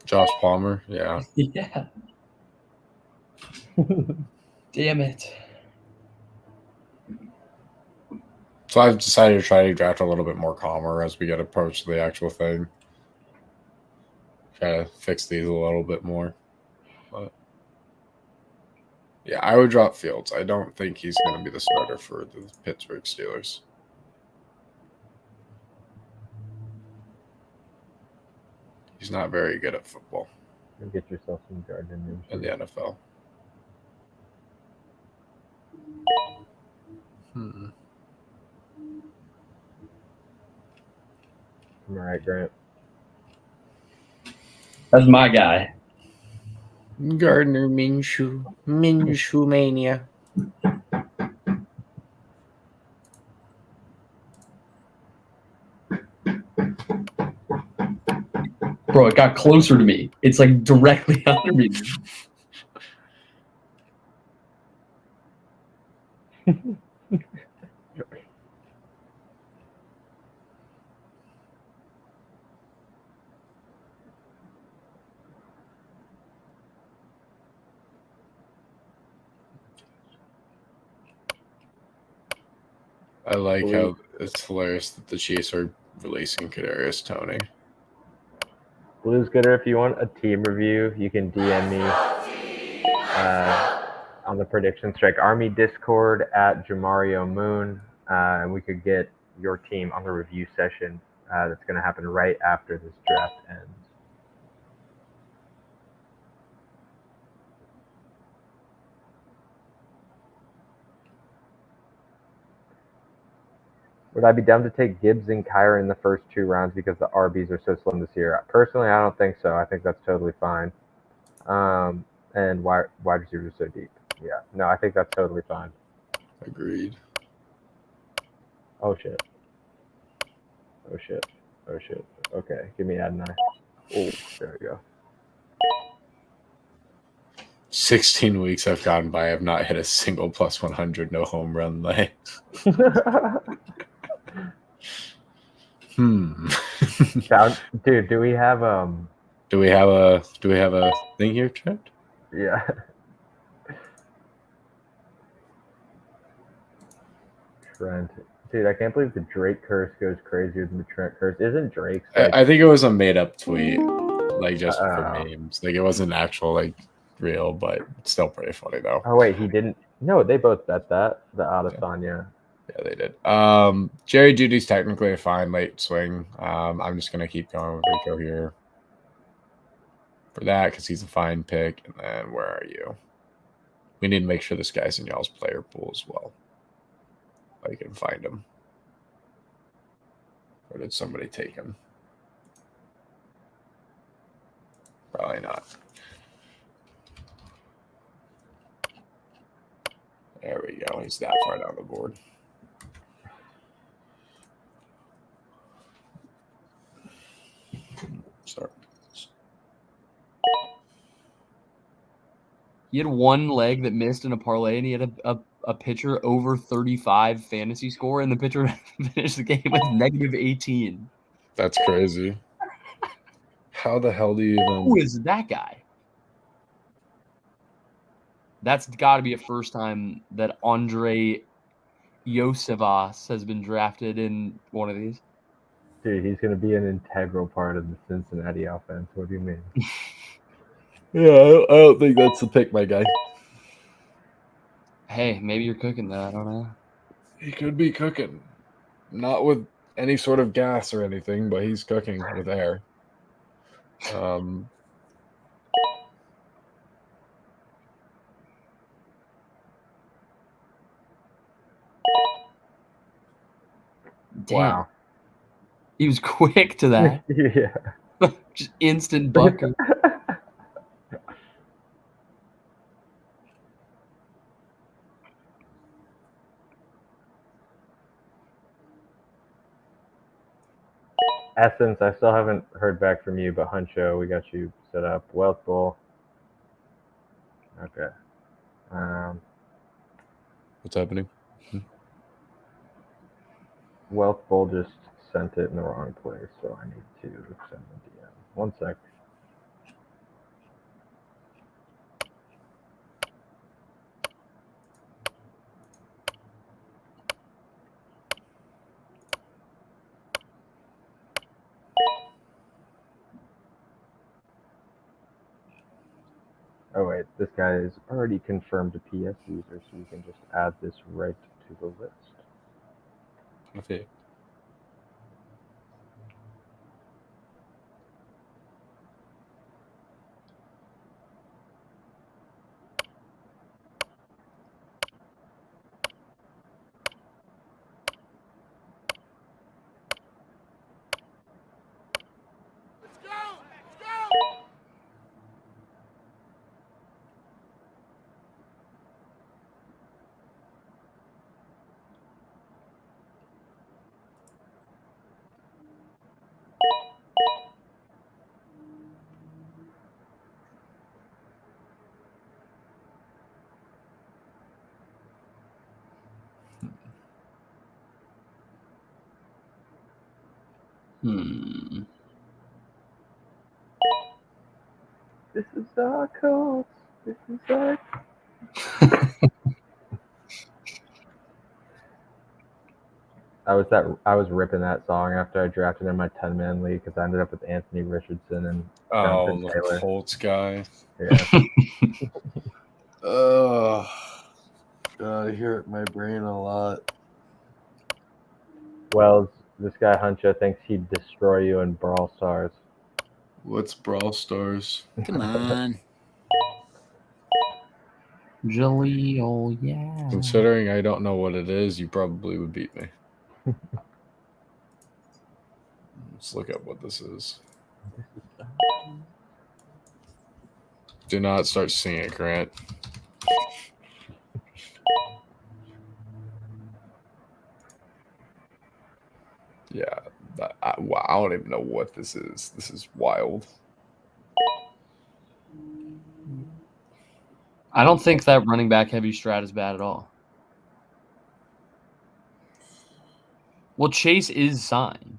Speaker 2: Josh Palmer, yeah.
Speaker 4: Yeah. Damn it.
Speaker 2: So I've decided to try to draft a little bit more calmer as we get approach to the actual thing. Try to fix these a little bit more. But yeah, I would drop Fields. I don't think he's going to be the starter for the Pittsburgh Steelers. He's not very good at football
Speaker 1: Get yourself some Gardner Minshew.
Speaker 2: in the NFL.
Speaker 1: All right, Grant.
Speaker 4: That's my guy.
Speaker 2: Gardner Minshew. Minshew mania.
Speaker 4: Bro, it got closer to me. It's like directly under me.
Speaker 2: I like how it's hilarious that the Chiefs are releasing Kadarius Toney.
Speaker 1: Blues Gooder, if you want a team review, you can DM me on the Prediction Strike Army Discord at Jamario Moon, and we could get your team on the review session that's going to happen right after this draft ends. Would I be dumb to take Gibbs and Kyron in the first 2 rounds because the RBs are so slim this year? Personally, I don't think so. I think that's totally fine. And wide receivers are so deep. Yeah, no, I think that's totally fine.
Speaker 2: Agreed.
Speaker 1: Oh shit. Oh shit. Oh shit. Okay, give me Adonai. Oh, there we go.
Speaker 2: 16 weeks have gone by. I have not hit a single plus 100 no home run lay.
Speaker 1: Dude, do we have
Speaker 2: Do we have a thing here, Trent?
Speaker 1: yeah. Trent. Dude, I can't believe the Drake curse goes crazier than the Trent curse. Isn't Drake's like,
Speaker 2: I think it was a made up tweet, like just for
Speaker 1: Oh.
Speaker 2: memes. Like it wasn't actual like real, but it's still pretty funny though.
Speaker 1: Oh wait, he didn't. No, they both bet that. The Adesanya.
Speaker 2: Yeah, they did. Jerry Judy's technically a fine late swing. I'm just gonna keep going with Rico here for that because he's a fine pick. And then where are you? We need to make sure this guy's in y'all's player pool as well. I can find him. Or did somebody take him? Probably not. There we go. He's that far down the board. Sorry.
Speaker 4: He had one leg that missed in a parlay, and he had a pitcher over 35 fantasy score, and the pitcher finished the game with negative 18.
Speaker 2: That's crazy. How the hell do you even...
Speaker 4: Who is that guy? That's got to be a first time that Andre Yosevas has been drafted in one of these.
Speaker 1: Dude, he's gonna be an integral part of the Cincinnati offense. What do you mean?
Speaker 2: Yeah, I don't think that's the pick, my guy.
Speaker 4: Hey, maybe you're cooking that. I don't know.
Speaker 2: He could be cooking. Not with any sort of gas or anything, but he's cooking with air.
Speaker 4: Damn.
Speaker 1: Wow.
Speaker 4: He was quick to that.
Speaker 1: Yeah.
Speaker 4: Just instant bucket.
Speaker 1: Essence, I still haven't heard back from you, but Huncho, we got you set up. Wealth Bowl. Okay.
Speaker 2: What's happening?
Speaker 1: Wealth Bowl just sent it in the wrong place, so I need to send the DM. One sec. Oh wait, this guy is already confirmed a PS user, so you can just add this right to the list.
Speaker 2: Okay.
Speaker 6: Let's go! Let's go!
Speaker 1: This is our coach. This is our. I was ripping that song after I drafted in my 10-man league because I ended up with Anthony Richardson and
Speaker 2: Oh,
Speaker 1: Jonathan
Speaker 2: the
Speaker 1: Taylor.
Speaker 2: Colts guy.
Speaker 1: Yeah.
Speaker 7: Oh, God, I hear it in my brain a lot.
Speaker 1: Well, this guy Huncho thinks he'd destroy you in Brawl Stars.
Speaker 2: What's Brawl Stars?
Speaker 6: Come on.
Speaker 4: Jaleel, yeah.
Speaker 2: Considering I don't know what it is, you probably would beat me. Let's look up what this is. Do not start singing, Grant. Yeah, wow, I don't even know what this is. This is wild.
Speaker 4: I don't think that running back heavy strat is bad at all. Well, Chase is signed.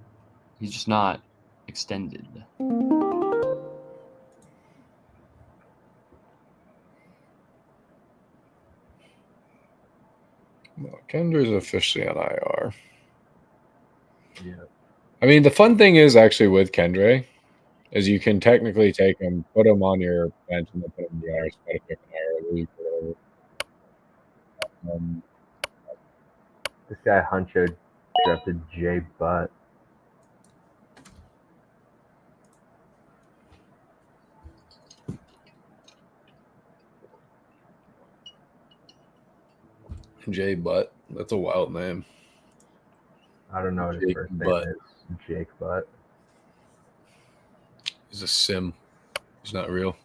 Speaker 4: He's just not extended.
Speaker 2: Well, Kendra's officially on IR.
Speaker 1: Yeah.
Speaker 2: I mean, the fun thing is actually with Kendre is you can technically take him, put him on your bench, and then put him in the IR spot if you have an IR league or whatever.
Speaker 1: This guy Huncho drafted Jay Butt.
Speaker 2: Jay Butt. That's a wild name.
Speaker 1: I don't know what his
Speaker 2: Jake
Speaker 1: first name
Speaker 2: Butt.
Speaker 1: is. Jake Butt.
Speaker 2: He's a sim. He's not real.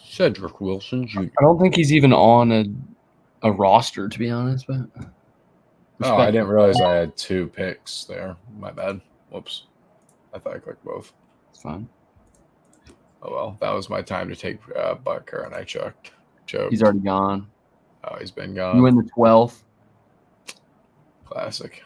Speaker 2: Cedric Wilson Jr.
Speaker 4: I don't think he's even on a roster, to be honest. But
Speaker 2: Oh, I didn't realize I had 2 picks there. My bad. Whoops. I thought I clicked both.
Speaker 4: It's fine.
Speaker 2: Oh, well. That was my time to take Butker, and I choked.
Speaker 4: He's already gone.
Speaker 2: Oh, he's been
Speaker 4: You
Speaker 2: gone.
Speaker 4: win the 12th.
Speaker 2: Classic.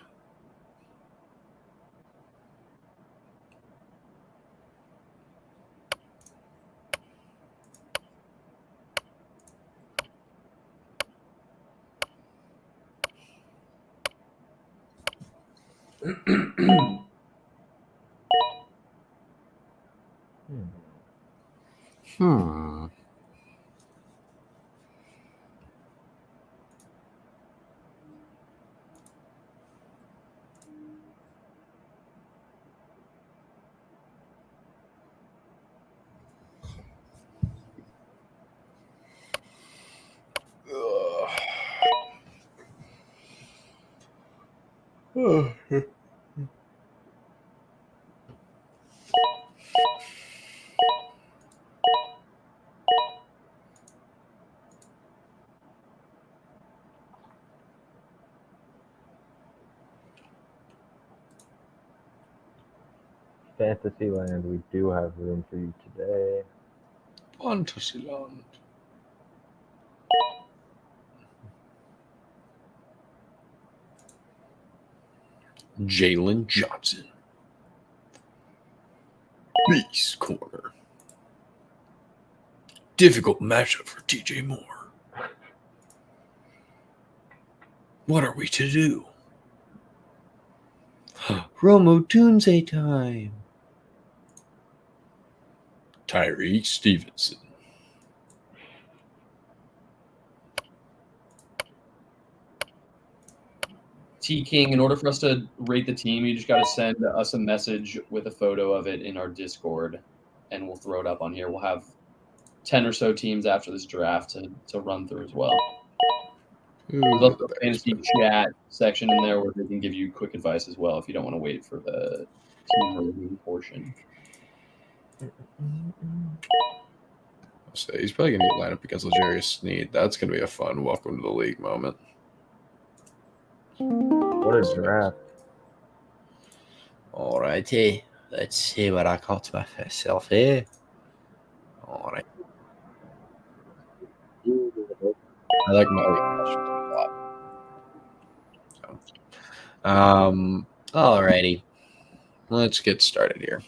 Speaker 1: Fantasyland, we do have room for you today.
Speaker 2: Fantasyland. Jalen Johnson. Beast corner. Difficult matchup for TJ Moore. What are we to do? Romo Tunze time. Tyreek Stevenson.
Speaker 4: T King, in order for us to rate the team, you just got to send us a message with a photo of it in our Discord, and we'll throw it up on here. We'll have 10 or so teams after this draft to run through as well. There's also a fantasy chat section in there where they can give you quick advice as well if you don't want to wait for the team review portion.
Speaker 2: So he's probably going to line up against L'Jarius Sneed. That's going to be a fun welcome to the league moment.
Speaker 1: What a draft.
Speaker 8: Alrighty, let's see what I got myself here. Alright.
Speaker 2: I like my a lot. So,
Speaker 8: Alrighty.
Speaker 2: let's get started here.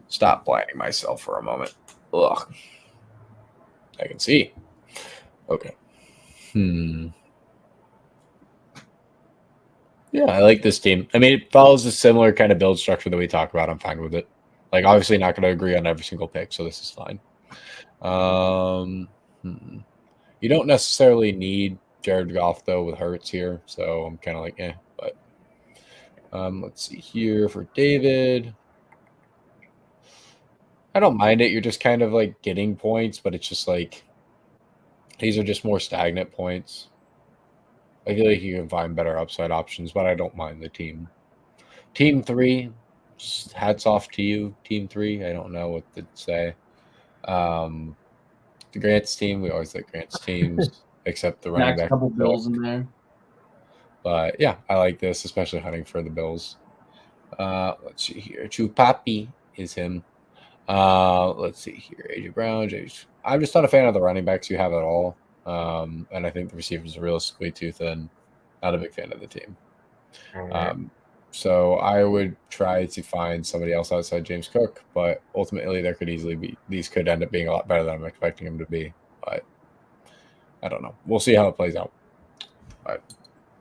Speaker 2: Stop blinding myself for a moment. Ugh. I can see. Okay. Yeah, I like this team. I mean, it follows a similar kind of build structure that we talked about. I'm fine with it. Like, obviously not going to agree on every single pick, so this is fine. You don't necessarily need Jared Goff, though, with Hurts here, so I'm kind of like, eh. But let's see here for David. I don't mind it. You're just kind of like getting points, but it's just like these are just more stagnant points. I feel like you can find better upside options, but I don't mind the team. Team 3, just hats off to you, Team 3. I don't know what to say. The Grants team, we always like Grants teams, except the running
Speaker 4: Max,
Speaker 2: back.
Speaker 4: couple Bills in there.
Speaker 2: But yeah, I like this, especially hunting for the Bills. Let's see here. Chupapi is him. Let's see here. AJ Brown. I'm just not a fan of the running backs you have at all. And I think the receivers are realistically too thin. Not a big fan of the team. So I would try to find somebody else outside James Cook, but ultimately there could easily be these could end up being a lot better than I'm expecting them to be. But I don't know. We'll see how it plays out. But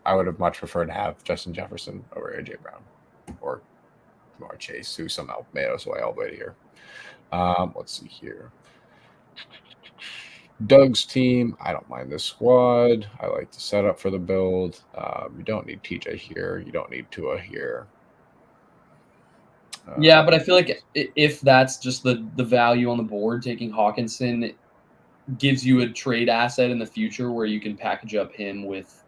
Speaker 2: I would have much preferred to have Justin Jefferson over AJ Brown or Jamar Chase, who somehow made us way all the way to here. Let's see here. Doug's team, I don't mind this squad. I like the setup for the build. You don't need TJ here. You don't need Tua here.
Speaker 4: Yeah, but I feel like if that's just the value on the board, taking Hawkinson gives you a trade asset in the future where you can package up him with.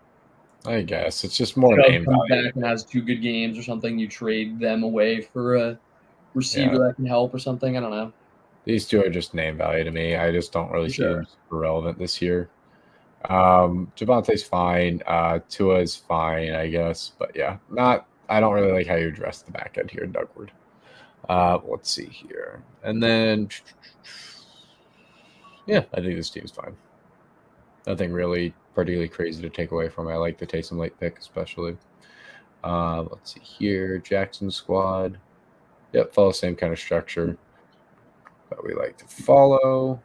Speaker 2: I guess it's just more
Speaker 4: Chubb
Speaker 2: name
Speaker 4: comes
Speaker 2: value.
Speaker 4: back and has 2 good games or something. You trade them away for a receiver that can help or something. I don't know.
Speaker 2: These two are just name value to me. I just don't really see them super relevant this year. Javonte's fine. Tua is fine, I guess. But yeah, I don't really like how you address the back end here, Dougward. Let's see here. And then, yeah, I think this team's fine. Nothing really particularly crazy to take away from it. I like the Taysom late pick, especially. Let's see here. Jackson squad. Yep, follow the same kind of structure that we like to follow.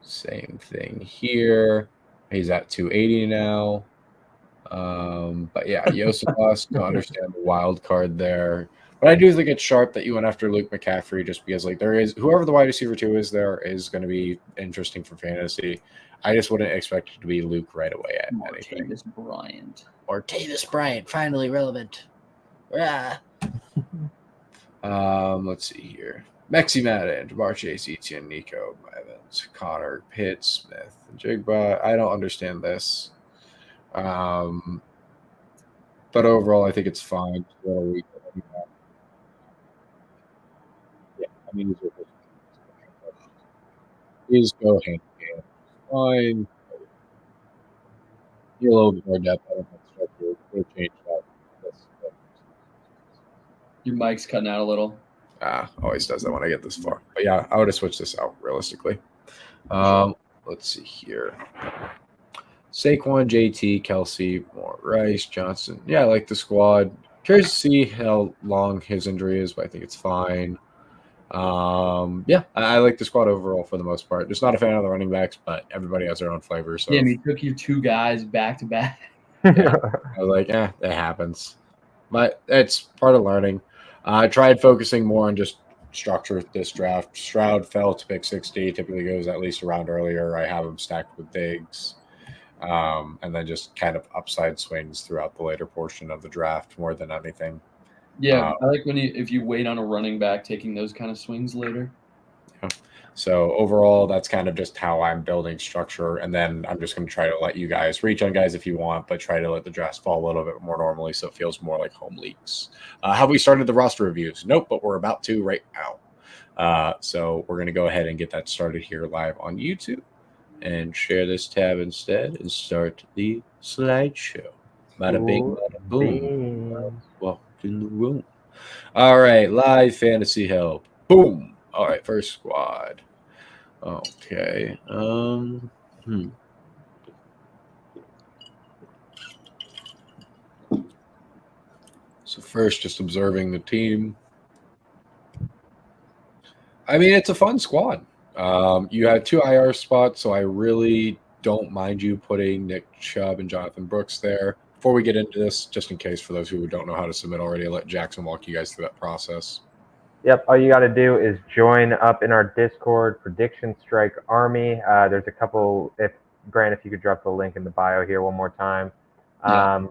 Speaker 2: Same thing here. He's at 280 now. But yeah, Yosibas, don't understand the wild card there. But I do think it's sharp that you went after Luke McCaffrey just because like there is whoever the wide receiver 2 is there is going to be interesting for fantasy. I just wouldn't expect it to be Luke right away at anything.
Speaker 4: Martavis Bryant.
Speaker 8: Martavis Bryant, finally relevant. Yeah.
Speaker 2: Let's see here. Mexi Madden, Jamar Chase, Etienne, Nico, Evans, Connor, Pitt, Smith, and Jigba. I don't understand this. But overall, I think it's fine. Yeah, I mean, these go hand in hand. Fine. You're a little bit more depth. I don't know the structure. We'll change that.
Speaker 4: Your mic's cutting out a little.
Speaker 2: Always does that when I get this far. But yeah, I would have switched this out realistically. Let's see here. Saquon, JT, Kelsey, more Rice, Johnson. Yeah, I like the squad. Curious to see how long his injury is, but I think it's fine. Yeah, I like the squad overall for the most part. Just not a fan of the running backs, but everybody has their own flavor. So
Speaker 4: yeah, you took your 2 guys back to back.
Speaker 2: Yeah, I was like, that happens. But it's part of learning. I tried focusing more on just structure this draft. Stroud fell to pick 60, typically goes at least a round earlier. I have him stacked with Diggs. And then just kind of upside swings throughout the later portion of the draft more than anything.
Speaker 4: Yeah, I like when if you wait on a running back taking those kind of swings later.
Speaker 2: Yeah. So overall, that's kind of just how I'm building structure. And then I'm just going to try to let you guys reach on guys if you want, but try to let the drafts fall a little bit more normally so it feels more like home leagues. Have we started the roster reviews? Nope, but we're about to right now. So we're going to go ahead and get that started here live on YouTube and share this tab instead and start the slideshow. Bada bing, bada boom. Walk in the room. All right, live fantasy help. Boom. All right, first squad. Okay. So first, just observing the team. I mean, it's a fun squad. You have 2 IR spots, so I really don't mind you putting Nick Chubb and Jonathan Brooks there. Before we get into this, just in case for those who don't know how to submit already, I'll let Jackson walk you guys through that process.
Speaker 1: Yep, all you got to do is join up in our Discord, Prediction Strike Army. There's a couple, if you could drop the link in the bio here one more time.
Speaker 4: Yeah.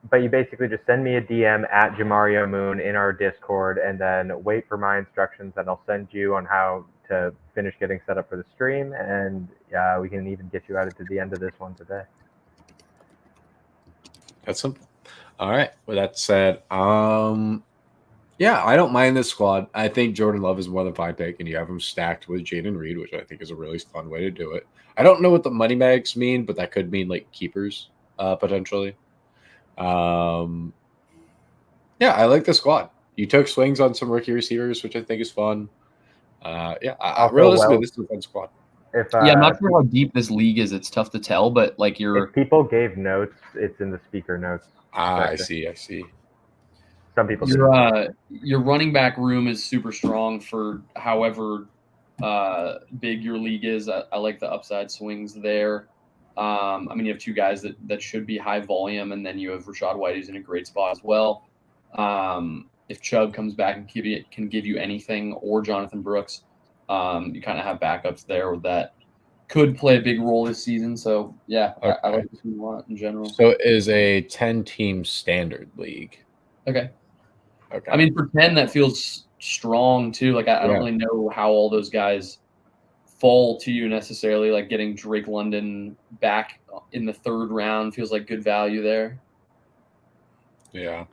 Speaker 1: but you basically just send me a DM at Jamario Moon in our Discord, and then wait for my instructions that I'll send you on how to finish getting set up for the stream, and we can even get you added to the end of this one today.
Speaker 2: That's simple. All right. With that said, yeah, I don't mind this squad. I think Jordan Love is more than fine pick, and you have him stacked with Jaden Reed, which I think is a really fun way to do it. I don't know what the money bags mean, but that could mean like keepers potentially. Yeah, I like the squad. You took swings on some rookie receivers, which I think is fun. Yeah, realistically, this is a fun squad.
Speaker 1: If
Speaker 4: Yeah, I'm not sure how deep this league is. It's tough to tell, but like
Speaker 1: if people gave notes, it's in the speaker notes.
Speaker 2: I see.
Speaker 1: Some people do.
Speaker 4: your running back room is super strong for however big your league is. I like the upside swings there. I mean, you have two guys that should be high volume, and then you have Rashad White, who's in a great spot as well. If Chubb comes back and can give you anything, or Jonathan Brooks, you kind of have backups there that could play a big role this season. So yeah,
Speaker 2: Okay.
Speaker 4: I like this one a lot in general.
Speaker 2: So it is a 10-team standard league.
Speaker 4: Okay.
Speaker 2: Okay.
Speaker 4: I mean, for 10, that feels strong too. Like I don't
Speaker 2: Yeah.
Speaker 4: really know how all those guys fall to you necessarily. Like getting Drake London back in the third round feels like good value there.
Speaker 2: Yeah.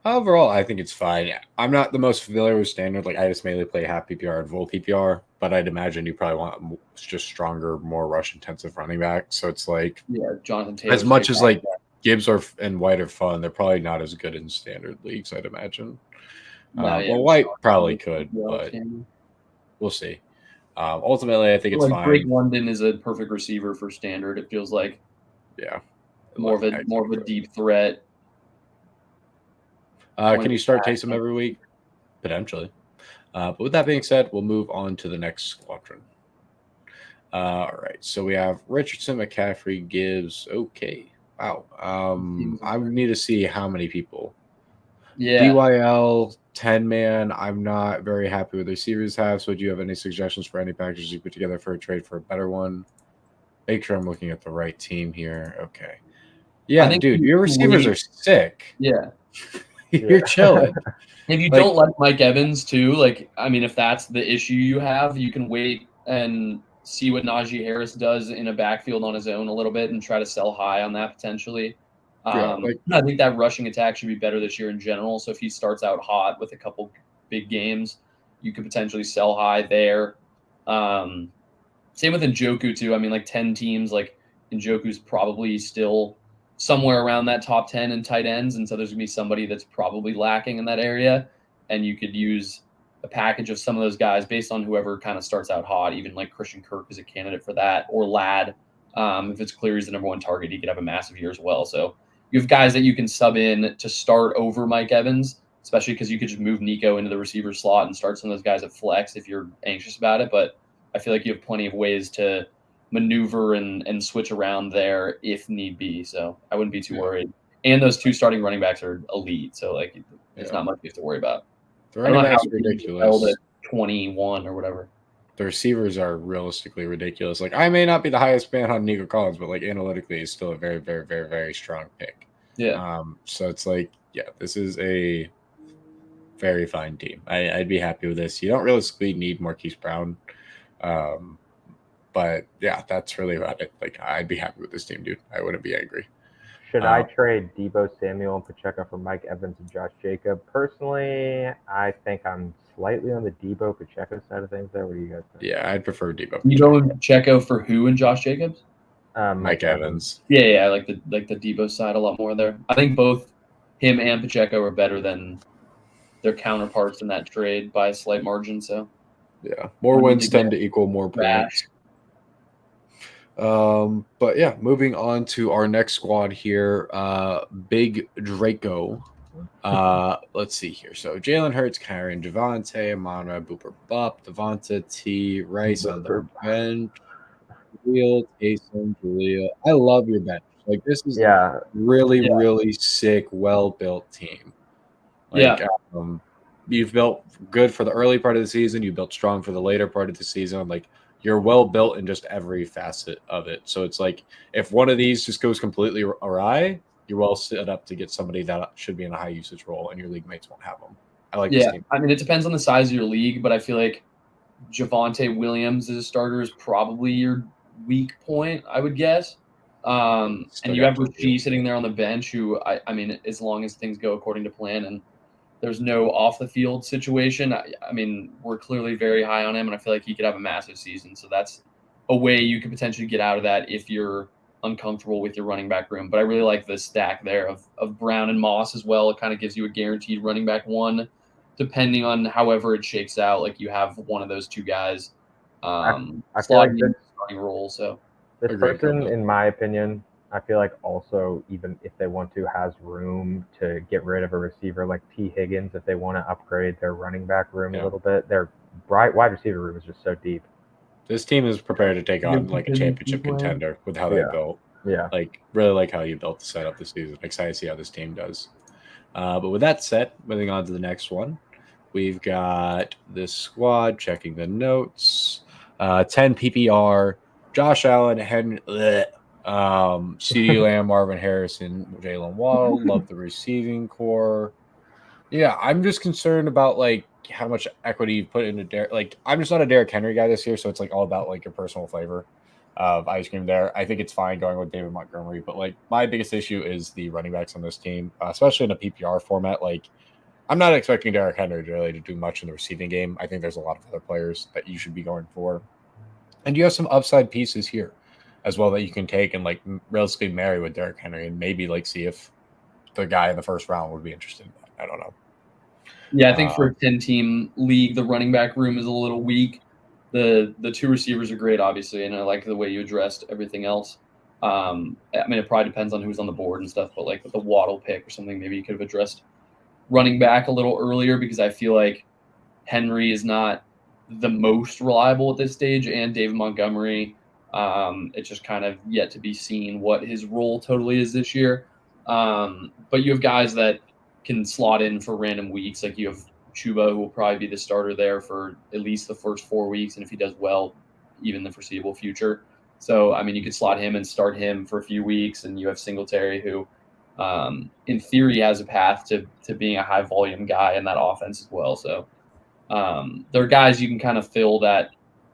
Speaker 2: Overall, I think it's fine. I'm not the most familiar with standard. Like I just mainly play half PPR and full PPR, but I'd imagine you probably want just stronger, more rush intensive running back. So it's like
Speaker 4: Yeah, Jonathan Taylor.
Speaker 2: as much as like Gibbs and White are fun, they're probably not as good in standard leagues, I'd imagine. Well, White probably could, but we'll see. Ultimately, I think it's fine.
Speaker 4: Drake London is a perfect receiver for standard. It feels like
Speaker 2: Yeah.
Speaker 4: more of a deep threat.
Speaker 2: Can you start Taysom every week? Potentially. But with that being said, we'll move on to the next squadron. All right. So we have Richardson, McCaffrey, Gibbs. Okay. Wow. I need to see how many people.
Speaker 4: Yeah.
Speaker 2: DYL, 10-man. I'm not very happy with the receivers have. So do you have any suggestions for any packages you put together for a trade for a better one? Make sure I'm looking at the right team here. Okay. Yeah, dude, your receivers are sick.
Speaker 4: Yeah.
Speaker 2: You're chilling.
Speaker 4: If you don't like Mike Evans too, like I mean, if that's the issue you have, you can wait and see what Najee Harris does in a backfield on his own a little bit and try to sell high on that potentially. I think that rushing attack should be better this year in general. So if he starts out hot with a couple big games, you could potentially sell high there. Same with Njoku too. I mean, like 10 teams, like Njoku's probably still somewhere around that top 10 in tight ends. And so there's going to be somebody that's probably lacking in that area. And you could use a package of some of those guys based on whoever kind of starts out hot, even like Christian Kirk is a candidate for that, or Ladd. If it's clear he's the number one target, he could have a massive year as well. So you have guys that you can sub in to start over Mike Evans, especially because you could just move Nico into the receiver slot and start some of those guys at flex if you're anxious about it. But I feel like you have plenty of ways to maneuver and switch around there if need be. So I wouldn't be too worried. And those two starting running backs are elite. So like there's not much you have to worry about.
Speaker 2: The running backs are ridiculous.
Speaker 4: 21 or whatever.
Speaker 2: The receivers are realistically ridiculous. Like I may not be the highest fan on Nico Collins, but like analytically he's still a very, very, very, very strong pick.
Speaker 4: Yeah.
Speaker 2: So it's like, yeah, this is a very fine team. I'd be happy with this. You don't realistically need Marquise Brown. But yeah, that's really about it. Like I'd be happy with this team, dude. I wouldn't be angry.
Speaker 1: Should I trade Deebo Samuel and Pacheco for Mike Evans and Josh Jacob? Personally, I think I'm slightly on the Deebo Pacheco side of things there. What do you guys think?
Speaker 2: Yeah, I'd prefer Deebo.
Speaker 4: You go with Pacheco for who and Josh Jacobs?
Speaker 2: Mike Evans.
Speaker 4: Yeah, I like the Deebo side a lot more there. I think both him and Pacheco are better than their counterparts in that trade by a slight margin. So
Speaker 2: yeah, more wins tend to equal more points. But yeah, moving on to our next squad here, Big Draco. Let's see here. So Jalen Hurts, Kyron, Javante, Amon-Ra, Booper Bup, Devonta, T, Rice on the bench, Real, Taysom, Julia. I love your bench. Like this is a really sick, well-built team. Like, you've built good for the early part of the season. You built strong for the later part of the season. Like you're well built in just every facet of it. So it's like if one of these just goes completely awry, you're well set up to get somebody that should be in a high usage role, and your league mates won't have them. I like this
Speaker 4: Yeah,
Speaker 2: team.
Speaker 4: I mean, it depends on the size of your league, but I feel like Javonte Williams as a starter is probably your weak point, I would guess.
Speaker 2: Still
Speaker 4: And you
Speaker 2: got
Speaker 4: have
Speaker 2: to
Speaker 4: Rasheed
Speaker 2: review.
Speaker 4: sitting there on the bench, who I mean, as long as things go according to plan and there's no off the field situation, I mean, we're clearly very high on him, and I feel like he could have a massive season. So that's a way you could potentially get out of that if you're uncomfortable with your running back room. But I really like the stack there of Brown and Moss as well. It kind of gives you a guaranteed running back one, depending on however it shakes out. Like you have one of those two guys
Speaker 1: I feel like
Speaker 4: slotting in
Speaker 1: this,
Speaker 4: the starting role. So
Speaker 1: this
Speaker 2: Agreed,
Speaker 1: person,
Speaker 2: Kobe.
Speaker 1: in my opinion, I feel like also, even if they want to, has room to get rid of a receiver like T. Higgins if they want to upgrade their running back room
Speaker 2: Yeah.
Speaker 1: a little bit. Their wide receiver room is just so deep.
Speaker 2: This team is prepared to take on like a
Speaker 4: contingency
Speaker 2: championship
Speaker 4: plan.
Speaker 2: contender with how
Speaker 1: Yeah.
Speaker 2: they built.
Speaker 1: Yeah.
Speaker 2: Like, really like how you built the setup this season. Excited to see how this team does. But with that said, moving on to the next one, we've got this squad checking the notes. 10 PPR, Josh Allen, CeeDee Lamb, Marvin Harrison, Jalen Waddle. Love the receiving core. Yeah, I'm just concerned about like how much equity you put into Derek. Like, I'm just not a Derrick Henry guy this year, so it's like all about like your personal flavor of ice cream there. I think it's fine going with David Montgomery, but like my biggest issue is the running backs on this team, especially in a PPR format. Like, I'm not expecting Derrick Henry really to do much in the receiving game. I think there's a lot of other players that you should be going for, and you have some upside pieces here as well that you can take and like relatively marry with Derrick Henry, and maybe like see if the guy in the first round would be interested in that. I don't know.
Speaker 4: yeah, I think for a 10-team league, the running back room is a little weak. The two receivers are great, obviously, and I like the way you addressed everything else. I mean, it probably depends on who's on the board and stuff, but like with the Waddle pick or something, maybe you could have addressed running back a little earlier, because I feel like Henry is not the most reliable at this stage, and David Montgomery, it's just kind of yet to be seen what his role totally is this year. But you have guys that can slot in for random weeks. Like you have Chuba, who will probably be the starter there for at least the first 4 weeks, and if he does well, even the foreseeable future. So, I mean, you could slot him and start him for a few weeks, and you have Singletary, who, in theory, has a path to being a high volume guy in that offense as well. So, there are guys you can kind of fill that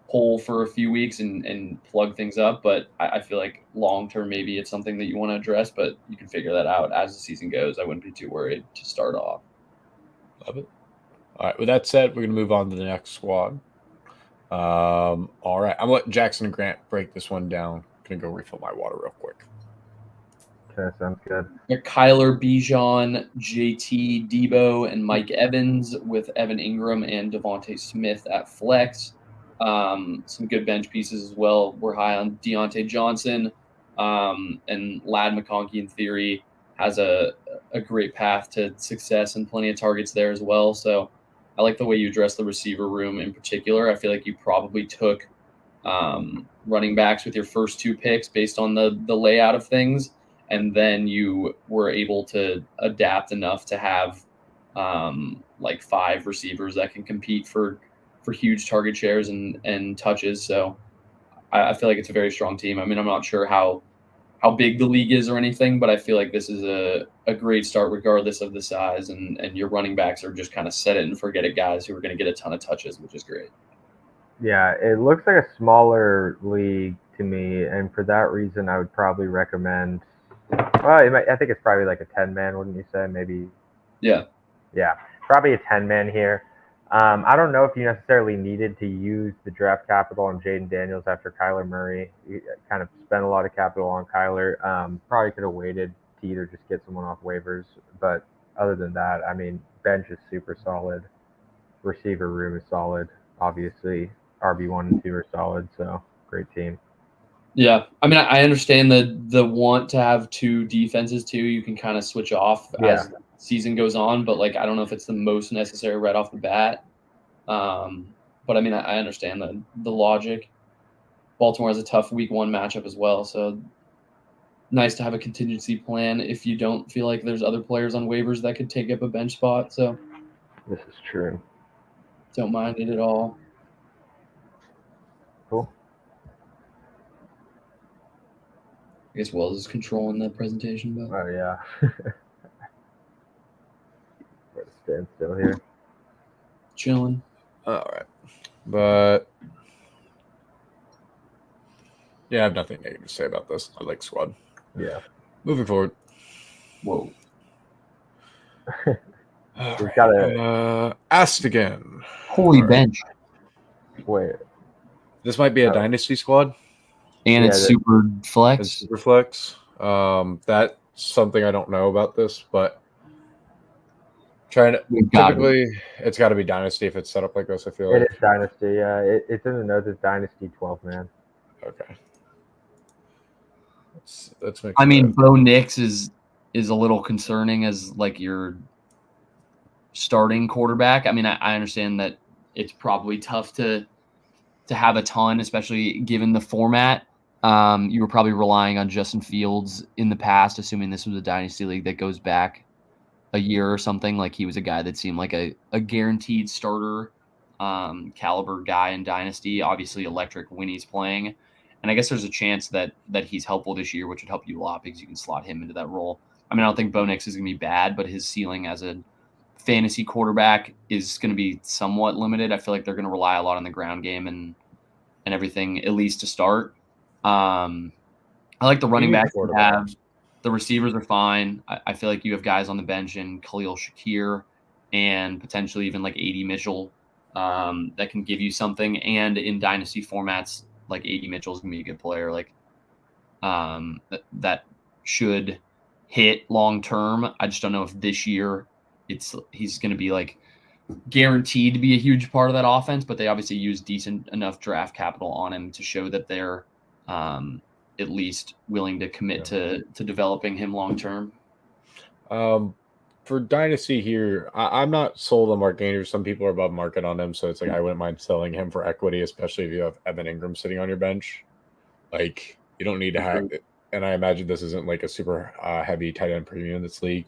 Speaker 4: hole for a few weeks and plug things up. But I feel like long term, maybe it's something that you want to address, but you can figure that out as the season goes. I wouldn't be too worried to start off.
Speaker 2: Love it. All right. With that said, we're going to move on to the next squad. All right. I'm going to let Jackson and Grant break this one down. Going to go refill my water real quick.
Speaker 1: Okay, sounds good.
Speaker 4: Kyler, Bijan, JT, Debo, and Mike Evans, with Evan Ingram and Devontae Smith at flex. Some good bench pieces as well. We're high on Deontay Johnson, and Lad McConkey, in theory, has a great path to success and plenty of targets there as well. So I like the way you address the receiver room in particular. I feel like you probably took running backs with your first 2 picks based on the layout of things, and then you were able to adapt enough to have like 5 receivers that can compete for huge target shares and touches. So I feel like it's a very strong team. I mean, I'm not sure how big the league is or anything, but I feel like this is a great start regardless of the size, and your running backs are just kind of set it and forget it guys who are going to get a ton of touches, which is great.
Speaker 1: Yeah, it looks like a smaller league to me, and for that reason, I would probably recommend. Well, I think it's probably like a 10-man, wouldn't you say? Maybe.
Speaker 4: Yeah.
Speaker 1: Yeah, probably a 10-man here. I don't know if you necessarily needed to use the draft capital on Jaden Daniels after Kyler Murray. You kind of spent a lot of capital on Kyler. Probably could have waited to either just get someone off waivers. But other than that, I mean, bench is super solid. Receiver room is solid. Obviously, RB1 and 2 are solid. So, great team.
Speaker 4: Yeah, I mean, I understand the want to have 2 defenses too. You can kind of switch off as the season goes on, but like I don't know if it's the most necessary right off the bat. But I mean, I understand the logic. Baltimore has a tough week 1 matchup as well, so nice to have a contingency plan if you don't feel like there's other players on waivers that could take up a bench spot. So
Speaker 1: This is true.
Speaker 4: don't mind it at all.
Speaker 1: Cool.
Speaker 4: I guess Wells is controlling the presentation, but
Speaker 1: Oh yeah. We're to stand still here.
Speaker 4: chilling.
Speaker 2: All right, but yeah, I have nothing negative to say about this. I like squad.
Speaker 1: Yeah.
Speaker 2: Moving forward.
Speaker 4: Whoa.
Speaker 1: We've got a
Speaker 2: asked again.
Speaker 4: Holy
Speaker 2: All right.
Speaker 4: bench.
Speaker 1: wait.
Speaker 2: This might be a
Speaker 1: Oh.
Speaker 2: dynasty squad.
Speaker 4: And it's
Speaker 1: Yeah,
Speaker 4: super
Speaker 2: It's
Speaker 4: flex.
Speaker 2: super flex. That's something I don't know about this, but trying to
Speaker 4: We've got it.
Speaker 2: typically it's got to be dynasty if it's set up like this. I feel
Speaker 1: It
Speaker 2: like
Speaker 1: is Dynasty. Yeah, it's in the notes. It's Dynasty 12 man.
Speaker 2: okay. Let's make.
Speaker 4: I
Speaker 2: sure
Speaker 4: mean,
Speaker 2: that-
Speaker 4: Bo Nix is a little concerning as like your starting quarterback. I mean, I understand that it's probably tough to have a ton, especially given the format. You were probably relying on Justin Fields in the past, assuming this was a dynasty league that goes back a year or something. Like he was a guy that seemed like a guaranteed starter caliber guy in dynasty. Obviously electric when he's playing. And I guess there's a chance that he's helpful this year, which would help you a lot because you can slot him into that role. I mean, I don't think Bo Nix is going to be bad, but his ceiling as a fantasy quarterback is going to be somewhat limited. I feel like they're going to rely a lot on the ground game and everything, at least to start. I like the running
Speaker 2: need
Speaker 4: backs you have.
Speaker 2: quarterbacks.
Speaker 4: The receivers are fine. I feel like you have guys on the bench in Khalil Shakir and potentially even like A.D. Mitchell that can give you something. And in dynasty formats, like A.D. Mitchell is going to be a good player. Like that should hit long term. I just don't know if this year he's going to be like guaranteed to be a huge part of that offense, but they obviously use decent enough draft capital on him to show that they're at least willing to commit to developing him long term.
Speaker 2: For dynasty here, I'm not sold on Mark Andrews. Some people are above market on him, so it's like I wouldn't mind selling him for equity, especially if you have Evan Ingram sitting on your bench. Like you don't need to have it. And I imagine this isn't like a super heavy tight end premium in this league.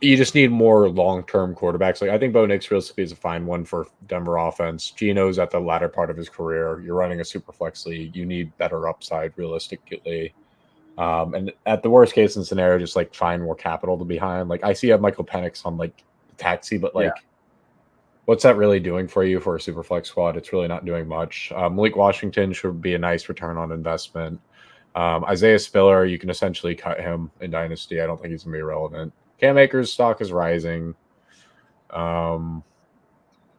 Speaker 2: You just need more long-term quarterbacks. Like I think Bo Nix realistically is a fine one for Denver offense. Geno's at the latter part of his career. You're running a super flex league. You need better upside realistically. And at the worst case in scenario, just like find more capital to be behind. Like I see you have Michael Penix on like the taxi, but like what's that really doing for you for a super flex squad? It's really not doing much. Malik Washington should be a nice return on investment. Isaiah Spiller, you can essentially cut him in Dynasty. I don't think he's gonna be relevant. Cam Akers' stock is rising. I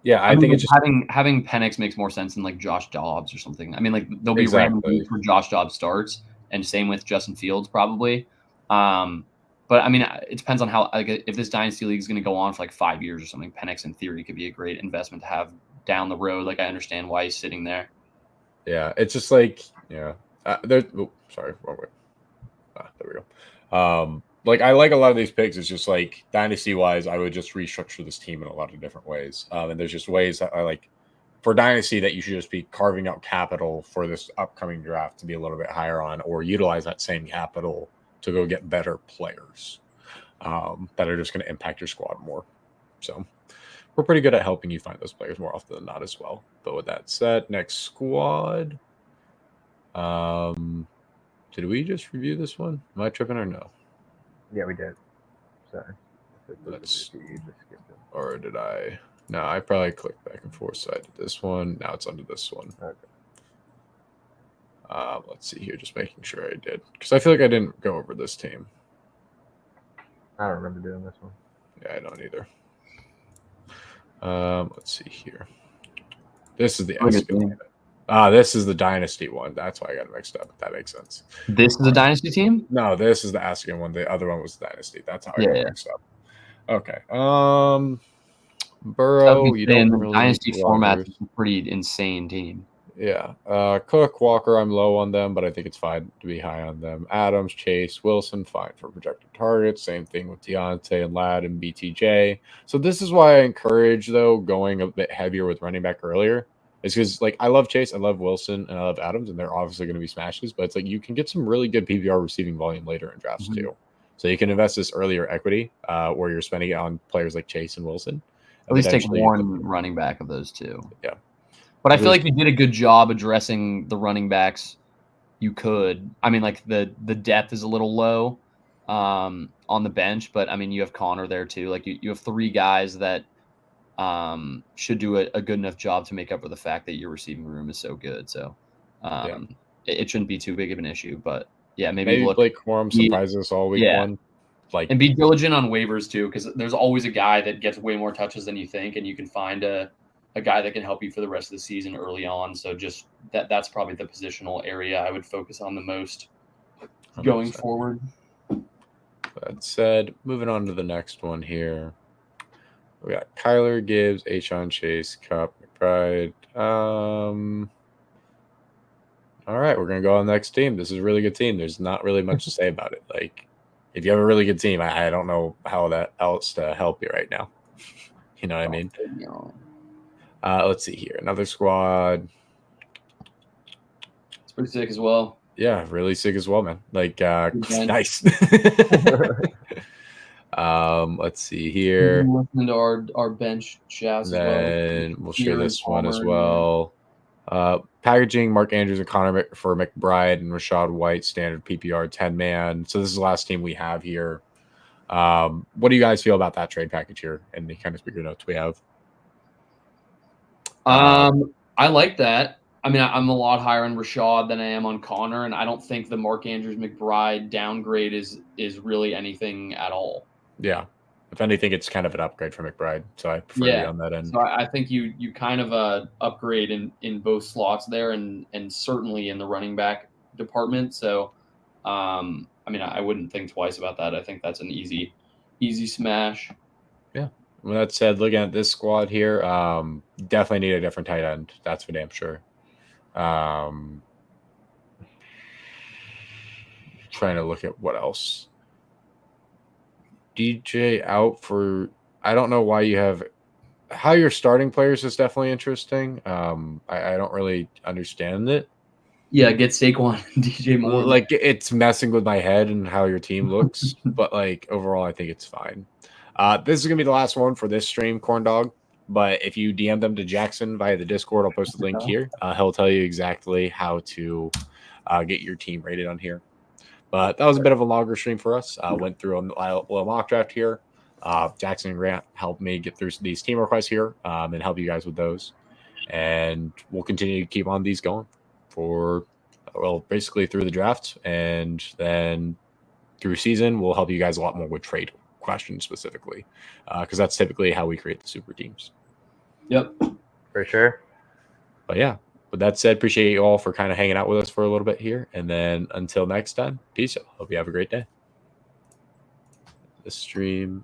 Speaker 2: think it's just
Speaker 4: having Penix makes more sense than like Josh Dobbs or something. I mean, like there'll be
Speaker 2: Exactly.
Speaker 4: random weeks where Josh Dobbs starts, and same with Justin Fields probably. But I mean, it depends on how. Like, if this dynasty league is going to go on for like 5 years or something, Penix in theory could be a great investment to have down the road. Like I understand why he's sitting there.
Speaker 2: Yeah, it's just like sorry, wrong way. There we go. Like I like a lot of these picks. It's just like dynasty wise, I would just restructure this team in a lot of different ways. And there's just ways that I like for dynasty that you should just be carving out capital for this upcoming draft to be a little bit higher on, or utilize that same capital to go get better players that are just going to impact your squad more. So we're pretty good at helping you find those players more often than not as well. But with that said, next squad. Did we just review this one? Am I tripping or no?
Speaker 1: Yeah, we did. Sorry.
Speaker 2: Let's-
Speaker 1: You just skipped it.
Speaker 2: Or did I? No, I probably clicked back and forth. So I did this one. Now it's under this one.
Speaker 1: Okay.
Speaker 2: Let's see here. Just making sure I did. Because I feel like I didn't go over this team.
Speaker 1: I don't remember doing this one.
Speaker 2: Yeah, I don't either. Let's see here. This is the
Speaker 4: Okay.
Speaker 2: Escalade. This is the Dynasty one. That's why I got it mixed up. That makes sense.
Speaker 4: This is a dynasty team.
Speaker 2: No, this is the Asking one. The other one was the Dynasty. That's how I got
Speaker 4: Yeah.
Speaker 2: mixed up. Okay. Burrow, you
Speaker 4: in
Speaker 2: don't
Speaker 4: the
Speaker 2: really
Speaker 4: dynasty
Speaker 2: need
Speaker 4: format,
Speaker 2: Rodgers.
Speaker 4: it's a pretty insane team.
Speaker 2: Yeah. Cook, Walker, I'm low on them, but I think it's fine to be high on them. Adams, Chase, Wilson, fine for projected targets. Same thing with Deontay and Ladd and BTJ. So this is why I encourage, though, going a bit heavier with running back earlier. It's because, like, I love Chase, I love Wilson, and I love Adams, and they're obviously going to be smashes, but it's like you can get some really good PPR receiving volume later in drafts, too. So you can invest this earlier equity where you're spending it on players like Chase and Wilson.
Speaker 4: At least take
Speaker 2: Potentially-
Speaker 4: one running back of those two.
Speaker 2: Yeah.
Speaker 4: But I feel like you did a good job addressing the running backs you could. I mean, like the depth is a little low on the bench, but I mean, you have Connor there too. Like you have 3 guys that should do a good enough job to make up for the fact that your receiving room is so good. So it shouldn't be too big of an issue. But yeah, maybe look.
Speaker 2: Blake Corum surprises us all week
Speaker 4: Yeah.
Speaker 2: 1. Like,
Speaker 4: And be diligent on waivers too, because there's always a guy that gets way more touches than you think, and you can find a guy that can help you for the rest of the season early on. So just that's probably the positional area I would focus on the most going
Speaker 2: 100%.
Speaker 4: forward.
Speaker 2: That said, moving on to the next one here. We got Kyler Gibbs, Achon Chase, Cup, McBride. All right, we're gonna go on the next team. This is a really good team. There's not really much to say about it. Like, if you have a really good team, I don't know how that else to help you right now. You know what I mean? Let's see here. Another squad.
Speaker 4: It's pretty sick as well.
Speaker 2: Yeah, really sick as well, man. Like, nice. Let's see here.
Speaker 4: Listening to our bench shouts as well.
Speaker 2: Then we'll share
Speaker 4: Kieran
Speaker 2: this one as
Speaker 4: Palmer,
Speaker 2: well. Packaging Mark Andrews and Connor for McBride and Rashad White, standard PPR 10-man. So this is the last team we have here. What do you guys feel about that trade package here and the kind of speaker notes we have?
Speaker 4: I like that. I mean, I'm a lot higher on Rashad than I am on Connor, and I don't think the Mark Andrews McBride downgrade is really anything at all.
Speaker 2: Yeah. If anything, it's kind of an upgrade for McBride. So I prefer you on that end.
Speaker 4: So I think you kind of upgrade in both slots there and certainly in the running back department. So, I mean, I wouldn't think twice about that. I think that's an easy smash.
Speaker 2: Yeah. With that said, looking at this squad here, definitely need a different tight end. That's for damn sure. Trying to look at what else. DJ out for, I don't know why you have, how you're starting players is definitely interesting. I don't really understand it.
Speaker 4: Yeah, get Saquon and DJ Moore.
Speaker 2: Like, it's messing with my head and how your team looks, but like overall, I think it's fine. This is gonna be the last one for this stream, Corn Dog. But if you DM them to Jackson via the Discord, I'll post the link here. He'll tell you exactly how to get your team rated on here. But that was a bit of a longer stream for us. Went through a little mock draft here. Jackson and Grant helped me get through these team requests here and help you guys with those. And we'll continue to keep on these going for, well, basically through the draft. And then through season, we'll help you guys a lot more with trade questions specifically. Because that's typically how we create the super teams.
Speaker 4: Yep.
Speaker 1: For sure.
Speaker 2: But yeah. With that said, appreciate you all for kind of hanging out with us for a little bit here. And then until next time, peace out. Hope you have a great day. The stream